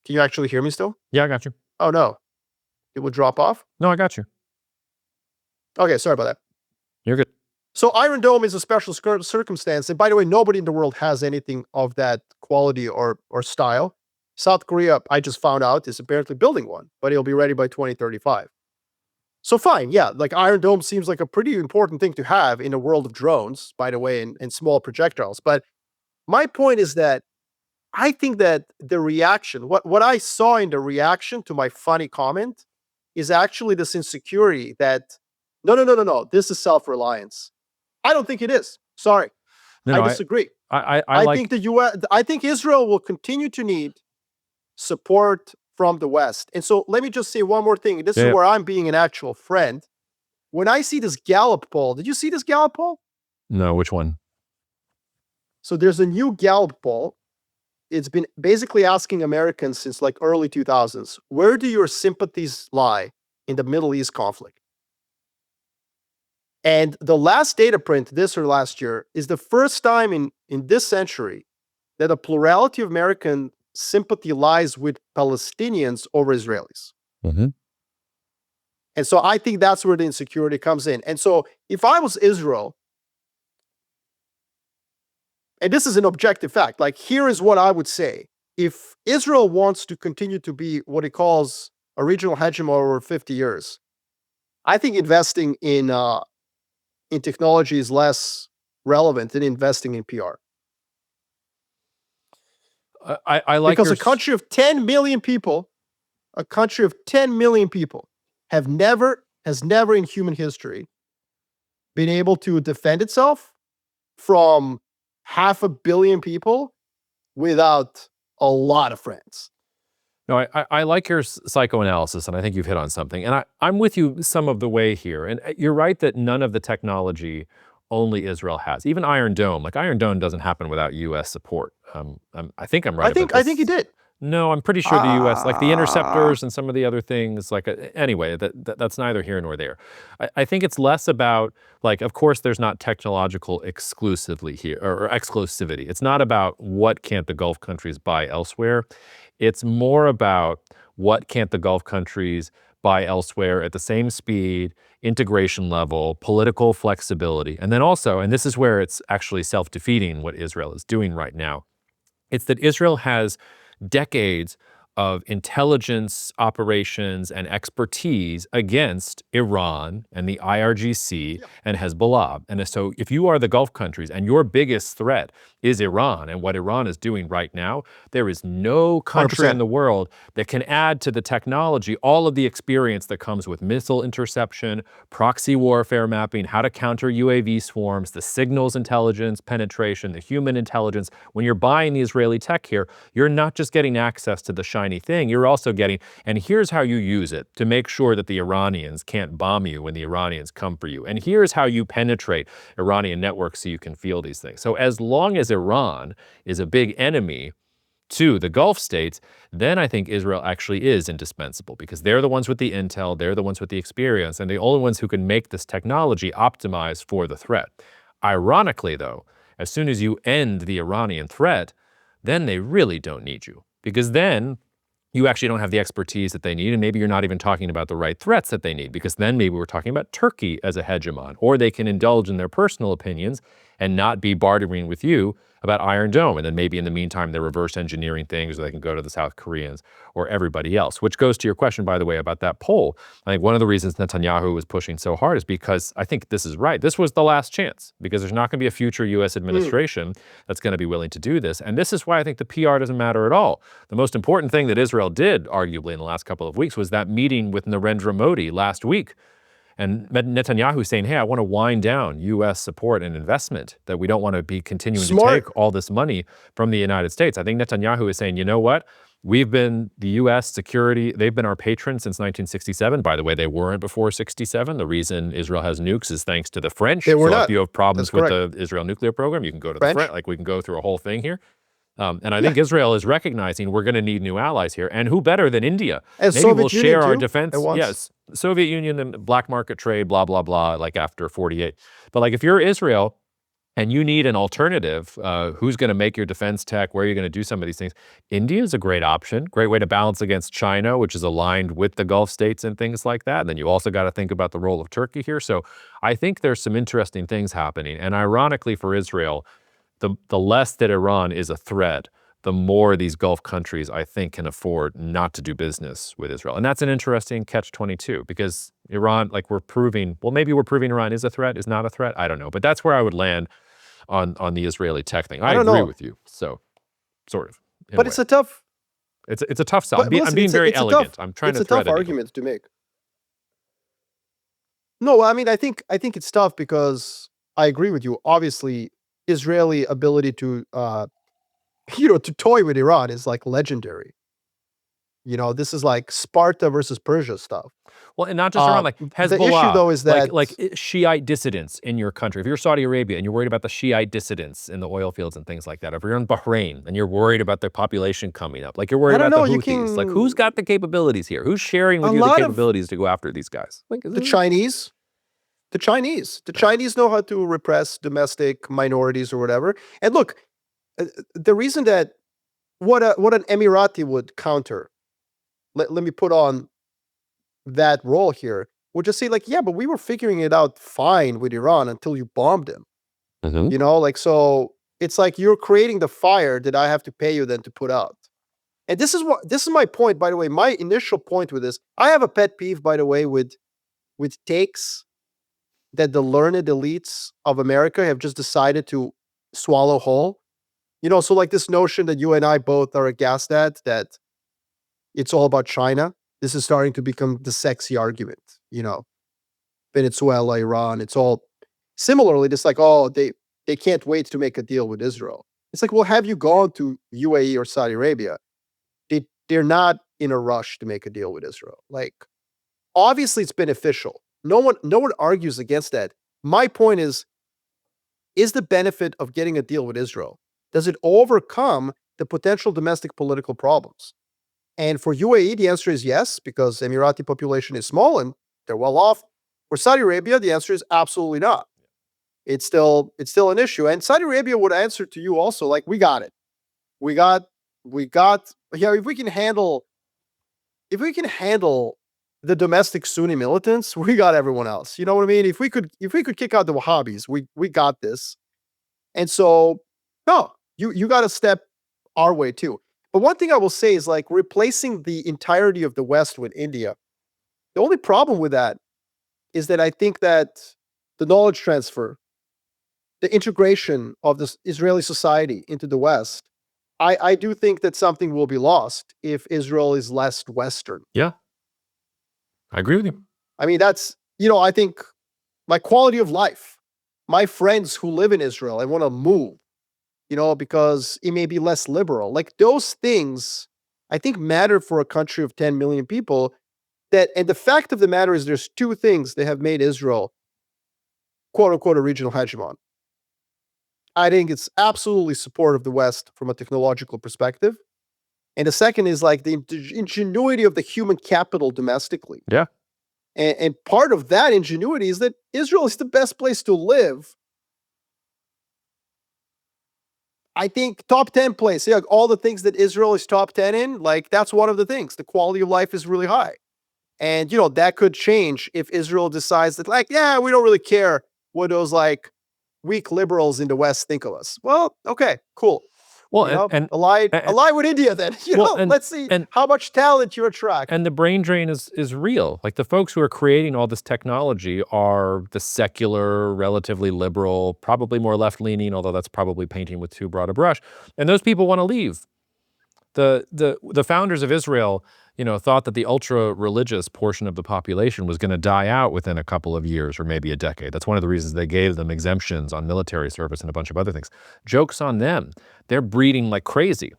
you actually hear me still? Yeah, I got you. Oh, no. It would drop off? No, I got you. Okay, sorry about that. You're good. So Iron Dome is a special circumstance. And by the way, nobody in the world has anything of that quality or style. South Korea, I just found out, is apparently building one, but it'll be ready by 2035. So fine, yeah, like Iron Dome seems like a pretty important thing to have in a world of drones, by the way, and small projectiles. But my point is that I think that the reaction, what I saw in the reaction to my funny comment is actually this insecurity that, no, this is self-reliance. I don't think it is. Sorry. I disagree. I think Israel will continue to need support from the West. And so let me just say one more thing. This is where I'm being an actual friend. When I see this Gallup poll, did you see this Gallup poll? No, which one? So there's a new Gallup poll. It's been basically asking Americans since like early 2000s, where do your sympathies lie in the Middle East conflict? And the last data print, this or last year, is the first time in this century that a plurality of American sympathy lies with Palestinians over Israelis. Mm-hmm. And so I think that's where the insecurity comes in. And so if I was Israel, and this is an objective fact, like here is what I would say. If Israel wants to continue to be what it calls a regional hegemon over 50 years, I think investing in technology is less relevant than investing in PR. I like because a country of 10 million people have never has never in human history been able to defend itself from 500 million people without a lot of friends. No, I like your psychoanalysis, and I think you've hit on something. And I'm with you some of the way here. And you're right that none of the technology only Israel has. Even Iron Dome. Like, Iron Dome doesn't happen without U.S. support. I think I'm right about this. I think he did. No, I'm pretty sure the U.S., like the interceptors and some of the other things, like, anyway, that's neither here nor there. I think it's less about, like, of course, there's not technological exclusively here, or exclusivity. It's not about what can't the Gulf countries buy elsewhere. It's more about what can't the Gulf countries buy elsewhere at the same speed, integration level, political flexibility. And then also, and this is where it's actually self-defeating what Israel is doing right now, it's that Israel has decades of intelligence operations and expertise against Iran and the IRGC and Hezbollah. And so if you are the Gulf countries and your biggest threat is Iran and what Iran is doing right now, there is no country 100%. in the world that can add to the technology all of the experience that comes with missile interception, proxy warfare mapping, how to counter UAV swarms, the signals intelligence, penetration, the human intelligence. When you're buying the Israeli tech here, you're not just getting access to the shiny thing, you're also getting, and here's how you use it to make sure that the Iranians can't bomb you when the Iranians come for you. And here's how you penetrate Iranian networks so you can feel these things. So as long as Iran is a big enemy to the Gulf states, then I think Israel actually is indispensable because they're the ones with the intel, they're the ones with the experience, and the only ones who can make this technology optimized for the threat. Ironically, though, as soon as you end the Iranian threat, then they really don't need you because then you actually don't have the expertise that they need, and maybe you're not even talking about the right threats that they need, because then maybe we're talking about Turkey as a hegemon, or they can indulge in their personal opinions and not be bartering with you about Iron Dome, and then maybe in the meantime they're reverse engineering things, or they can go to the South Koreans or everybody else, which goes to your question, by the way, about that poll. I think one of the reasons Netanyahu was pushing so hard is because I think this is right. This was the last chance, because there's not going to be a future U.S. administration that's going to be willing to do this, and this is why I think the PR doesn't matter at all. The most important thing that Israel did, arguably, in the last couple of weeks was that meeting with Narendra Modi last week. And Netanyahu saying, hey, I want to wind down U.S. support and investment, that we don't want to be continuing to take all this money from the United States. I think Netanyahu is saying, you know what? We've been the U.S. security, they've been our patron since 1967. By the way, they weren't before 67. The reason Israel has nukes is thanks to the French. They were not. If you have problems with the Israel nuclear program, you can go to the French. Like, we can go through a whole thing here. And I think Israel is recognizing we're going to need new allies here. And who better than India? And maybe Soviet we'll Union share our too, defense. Yes, Soviet Union and black market trade, blah, blah, blah, like after 48. But like if you're Israel and you need an alternative, who's going to make your defense tech, where are you going to do some of these things? India is a great option, great way to balance against China, which is aligned with the Gulf states and things like that. And then you also got to think about the role of Turkey here. So I think there's some interesting things happening. And ironically for Israel, the less that Iran is a threat, the more these Gulf countries, I think, can afford not to do business with Israel. And that's an interesting catch-22, because Iran, like we're proving Iran is a threat, is not a threat. I don't know. But that's where I would land on the Israeli tech thing. I agree with you. So, sort of. But it's a tough... It's a tough sell. I'm being very elegant. I'm trying to thread It's a tough argument to make. No, I mean, I think it's tough because I agree with you. Obviously, Israeli ability to to toy with Iran is like legendary. This is like Sparta versus Persia stuff. Well, and not just Iran, like Hezbollah. The issue, though, is that like Shiite dissidents in your country. If you're Saudi Arabia and you're worried about the Shiite dissidents in the oil fields and things like that, if you're in Bahrain and you're worried about the population coming up, like you're worried about the Houthis, like who's got the capabilities here? Who's sharing with you the capabilities to go after these guys? Like, the Chinese. The Chinese know how to repress domestic minorities or whatever. And look, the reason that what an Emirati would counter, let me put on that role here, would just say like, yeah, but we were figuring it out fine with Iran until you bombed them. So it's like you're creating the fire that I have to pay you then to put out. And this is my point, by the way. My initial point with this, I have a pet peeve, by the way, with takes that the learned elites of America have just decided to swallow whole. So like this notion that you and I both are aghast at, that it's all about China. This is starting to become the sexy argument, Venezuela, Iran. It's all similarly just like, oh, they can't wait to make a deal with Israel. It's like, well, have you gone to UAE or Saudi Arabia? They're not in a rush to make a deal with Israel. Like, obviously it's beneficial. No one argues against that. My point is the benefit of getting a deal with Israel, does it overcome the potential domestic political problems? And for UAE, the answer is yes, because Emirati population is small and they're well off. For Saudi Arabia, the answer is absolutely not. It's still an issue. And Saudi Arabia would answer to you also, like, we got it. We got, yeah, if we can handle the domestic Sunni militants, we got everyone else. You know what I mean? If we could kick out the Wahhabis, we got this. And so, no, you got to step our way too. But one thing I will say is, like, replacing the entirety of the West with India. The only problem with that is that I think that the knowledge transfer, the integration of this Israeli society into the West, I do think that something will be lost if Israel is less Western. Yeah. I agree with you. I mean, that's, I think my quality of life, my friends who live in Israel and want to move, because it may be less liberal. Like, those things, I think, matter for a country of 10 million people. And the fact of the matter is, there's two things that have made Israel, quote unquote, a regional hegemon. I think it's absolutely supportive of the West from a technological perspective. And the second is, like, the ingenuity of the human capital domestically. Yeah. And part of that ingenuity is that Israel is the best place to live. I think top 10 place. Yeah, all the things that Israel is top 10 in, like, that's one of the things. The quality of life is really high. And, that could change if Israel decides that, like, yeah, we don't really care what those, like, weak liberals in the West think of us. Well, okay, cool. Well, ally with India then. Let's see how much talent you attract. And the brain drain is real. Like, the folks who are creating all this technology are the secular, relatively liberal, probably more left-leaning, although that's probably painting with too broad a brush. And those people want to leave. The founders of Israel, thought that the ultra-religious portion of the population was going to die out within a couple of years or maybe a decade. That's one of the reasons they gave them exemptions on military service and a bunch of other things. Joke's on them. They're breeding like crazy.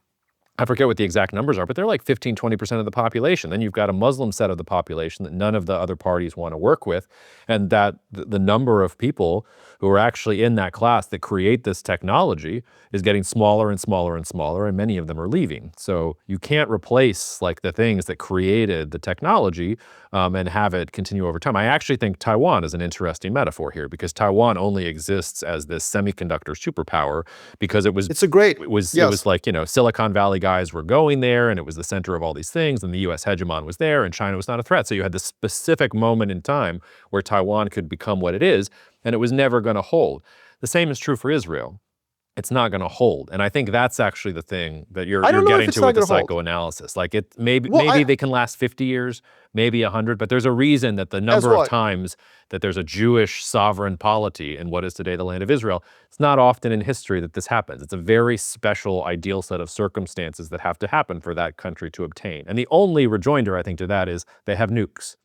I forget what the exact numbers are, but they're like 15, 20% of the population. Then you've got a Muslim set of the population that none of the other parties want to work with. And that the number of people who are actually in that class that create this technology is getting smaller and smaller and smaller, and many of them are leaving. So you can't replace, like, the things that created the technology and have it continue over time. I actually think Taiwan is an interesting metaphor here, because Taiwan only exists as this semiconductor superpower because it was like, Silicon Valley guys were going there, and it was the center of all these things, and the US hegemon was there, and China was not a threat. So you had this specific moment in time where Taiwan could become what it is, and it was never going to hold. The same is true for Israel. It's not going to hold. And I think that's actually the thing that you're getting to with the psychoanalysis. Like, maybe they can last 50 years, maybe 100, but there's a reason that the number of times that there's a Jewish sovereign polity in what is today the land of Israel, it's not often in history that this happens. It's a very special, ideal set of circumstances that have to happen for that country to obtain. And the only rejoinder, I think, to that is they have nukes.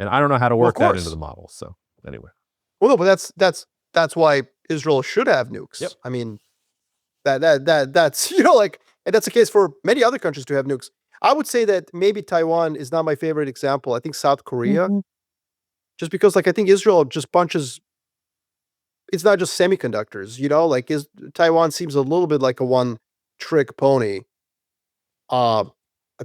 And I don't know how to work that into the model. So anyway. Well, no, but that's why Israel should have nukes. Yep. I mean, that's and that's the case for many other countries to have nukes. I would say that maybe Taiwan is not my favorite example. I think South Korea, just because, like, I think Israel just bunches. It's not just semiconductors, Taiwan seems a little bit like a one-trick pony. I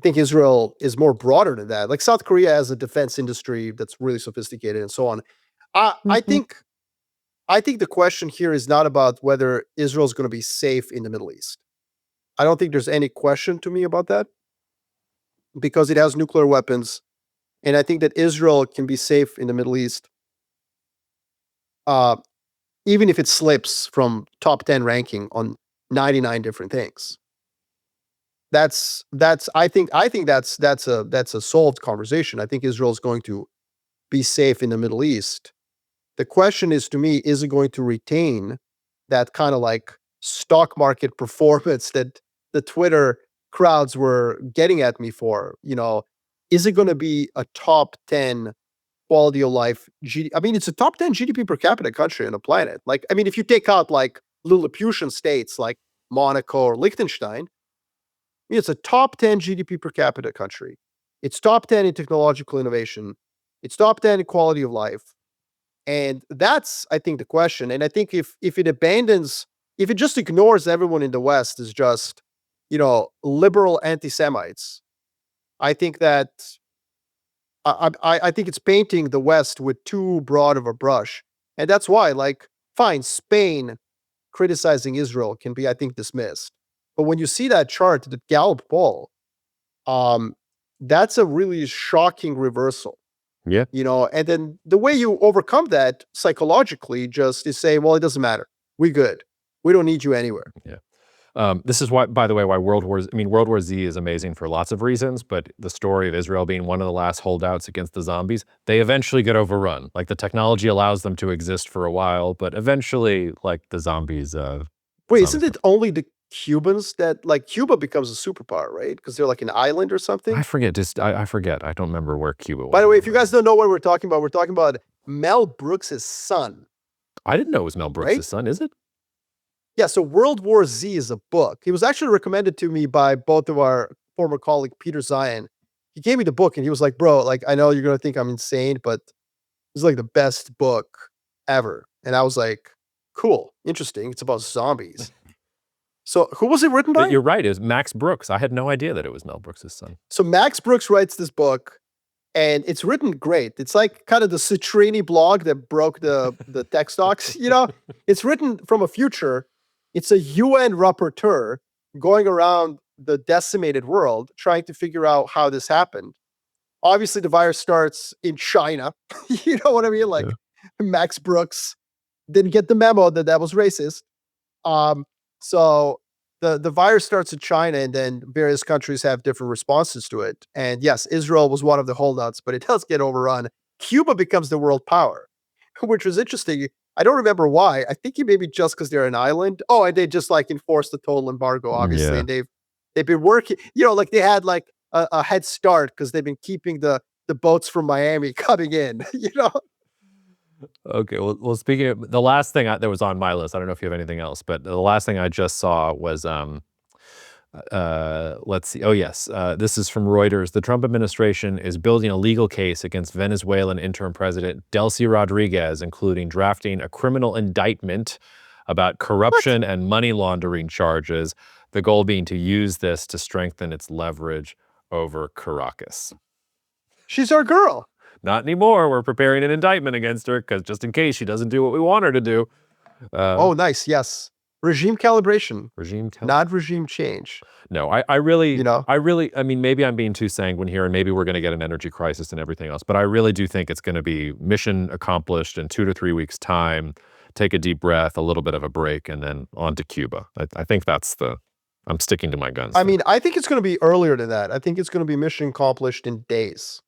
think Israel is more broader than that. Like, South Korea has a defense industry that's really sophisticated and so on. I think the question here is not about whether Israel is going to be safe in the Middle East. I don't think there's any question to me about that, because it has nuclear weapons, and I think that Israel can be safe in the Middle East, even if it slips from top 10 ranking on 99 different things. I think that's a solved conversation. I think Israel is going to be safe in the Middle East. The question is, to me, is it going to retain that kind of, like, stock market performance that the Twitter crowds were getting at me for? Is it going to be a top 10 quality of life. I mean, it's a top 10 GDP per capita country on the planet. Like, I mean, if you take out like Lilliputian states like Monaco or Liechtenstein, I mean, it's a top 10 GDP per capita country. It's top 10 in technological innovation. It's top 10 in quality of life. And that's, I think, the question. And I think if it just ignores everyone in the West as just, liberal anti-Semites, I think that I think it's painting the West with too broad of a brush. And that's why, like, fine, Spain criticizing Israel can be, I think, dismissed. But when you see that chart, the Gallup poll, that's a really shocking reversal. Yeah. And then the way you overcome that psychologically just is say, well, it doesn't matter. We good. We don't need you anywhere. Yeah. This is why, by the way, why World War Z is amazing for lots of reasons, but the story of Israel being one of the last holdouts against the zombies, they eventually get overrun. Like, the technology allows them to exist for a while, but eventually, like, the zombies. Wait, isn't it only the Cubans that, like, Cuba becomes a superpower, right? Because they're like an island or something? I forget. I forget. I don't remember where Cuba was. By the way, if you guys don't know what we're talking about Mel Brooks' son. I didn't know it was Mel Brooks' right? son, is it? Yeah, so World War Z is a book. It was actually recommended to me by both of our former colleague, Peter Zion. He gave me the book and he was like, bro, like, I know you're going to think I'm insane, but it's like the best book ever. And I was like, cool, interesting. It's about zombies. So who was it written by? You're right. It was Max Brooks. I had no idea that it was Mel Brooks' son. So Max Brooks writes this book and it's written great. It's like kind of the Citrini blog that broke the tech stocks, It's written from a future. It's a UN rapporteur going around the decimated world trying to figure out how this happened. Obviously, the virus starts in China. You know what I mean? Like, Max Brooks didn't get the memo that was racist. So the virus starts in China, and then various countries have different responses to it. And yes, Israel was one of the holdouts, but it does get overrun. Cuba becomes the world power, which was interesting. I don't remember why. I think it maybe just because they're an island. Oh, and they just like enforced the total embargo, obviously. Yeah. And they've been working, like they had like a head start because they've been keeping the boats from Miami coming in, Okay, well, speaking of the last thing that was on my list, I don't know if you have anything else, but the last thing I just saw was, let's see. Oh, yes. This is from Reuters. The Trump administration is building a legal case against Venezuelan interim president Delcy Rodriguez, including drafting a criminal indictment about corruption and money laundering charges, the goal being to use this to strengthen its leverage over Caracas. She's our girl. Not anymore. We're preparing an indictment against her because just in case she doesn't do what we want her to do. Oh, nice. Yes. Regime calibration. Not regime change. No, I really, I mean, maybe I'm being too sanguine here and maybe we're going to get an energy crisis and everything else, but I really do think it's going to be mission accomplished in 2 to 3 weeks' time. Take a deep breath, a little bit of a break, and then on to Cuba. I think I'm sticking to my guns. I mean, I think it's going to be earlier than that. I think it's going to be mission accomplished in days.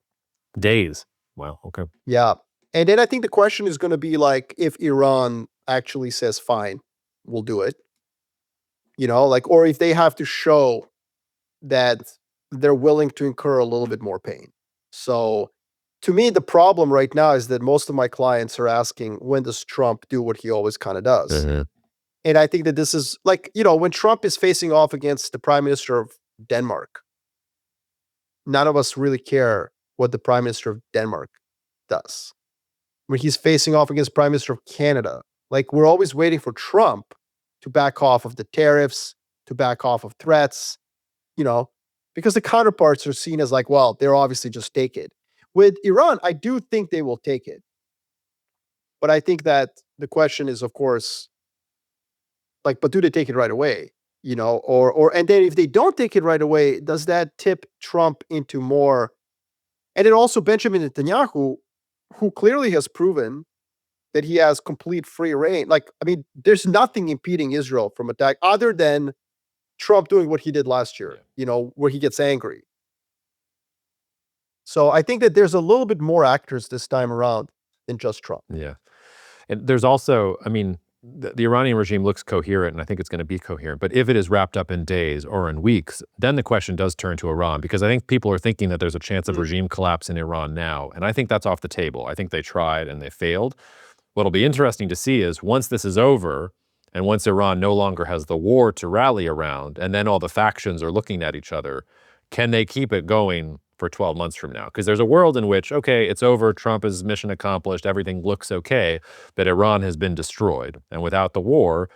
Days. Wow. Okay. Yeah. And then I think the question is going to be like, if Iran actually says, fine, we'll do it, or if they have to show that they're willing to incur a little bit more pain. So to me, the problem right now is that most of my clients are asking, when does Trump do what he always kind of does? Mm-hmm. And I think that this is like, when Trump is facing off against the prime minister of Denmark, none of us really care what the prime minister of Denmark does. When he's facing off against prime minister of Canada, like, we're always waiting for Trump to back off of the tariffs, to back off of threats, because the counterparts are seen as like, well, they're obviously just take it. With Iran, I do think they will take it. But I think that the question is, of course, like, but do they take it right away? And then if they don't take it right away, does that tip Trump into more? And then also Benjamin Netanyahu, who clearly has proven that he has complete free reign. Like, I mean, there's nothing impeding Israel from attack other than Trump doing what he did last year, where he gets angry. So I think that there's a little bit more actors this time around than just Trump. Yeah. And there's also, I mean, the Iranian regime looks coherent, and I think it's going to be coherent. But if it is wrapped up in days or in weeks, then the question does turn to Iran, because I think people are thinking that there's a chance of regime collapse in Iran now. And I think that's off the table. I think they tried and they failed. What'll be interesting to see is once this is over, and once Iran no longer has the war to rally around, and then all the factions are looking at each other, can they keep it going for 12 months from now? Because there's a world in which, okay, it's over, Trump is mission accomplished, everything looks okay, but Iran has been destroyed. And without the war,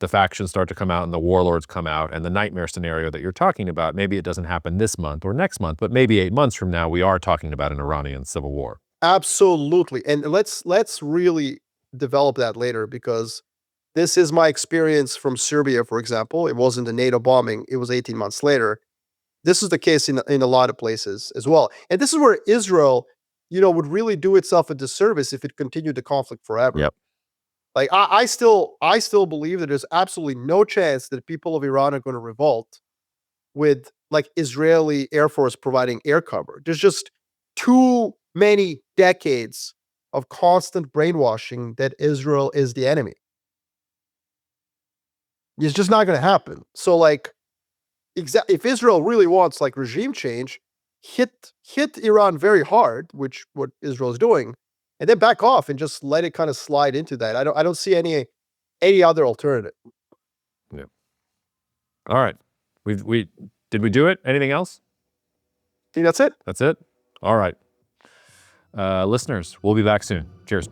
the factions start to come out and the warlords come out, and the nightmare scenario that you're talking about, maybe it doesn't happen this month or next month, but maybe 8 months from now, we are talking about an Iranian civil war. Absolutely. And let's really develop that later, because this is my experience from Serbia, for example. It wasn't a NATO bombing. It was 18 months later. This is the case in a lot of places as well. And this is where Israel, would really do itself a disservice if it continued the conflict forever. Yep. Like I still believe that there's absolutely no chance that people of Iran are going to revolt with like Israeli Air Force providing air cover. There's just too many decades of constant brainwashing that Israel is the enemy. It's just not going to happen. So like, if Israel really wants like regime change, hit Iran very hard, which what Israel is doing, and then back off and just let it kind of slide into that. I don't see any other alternative. Yeah. All right. Did we do it? Anything else? I think that's it. That's it? All right. Listeners, we'll be back soon. Cheers.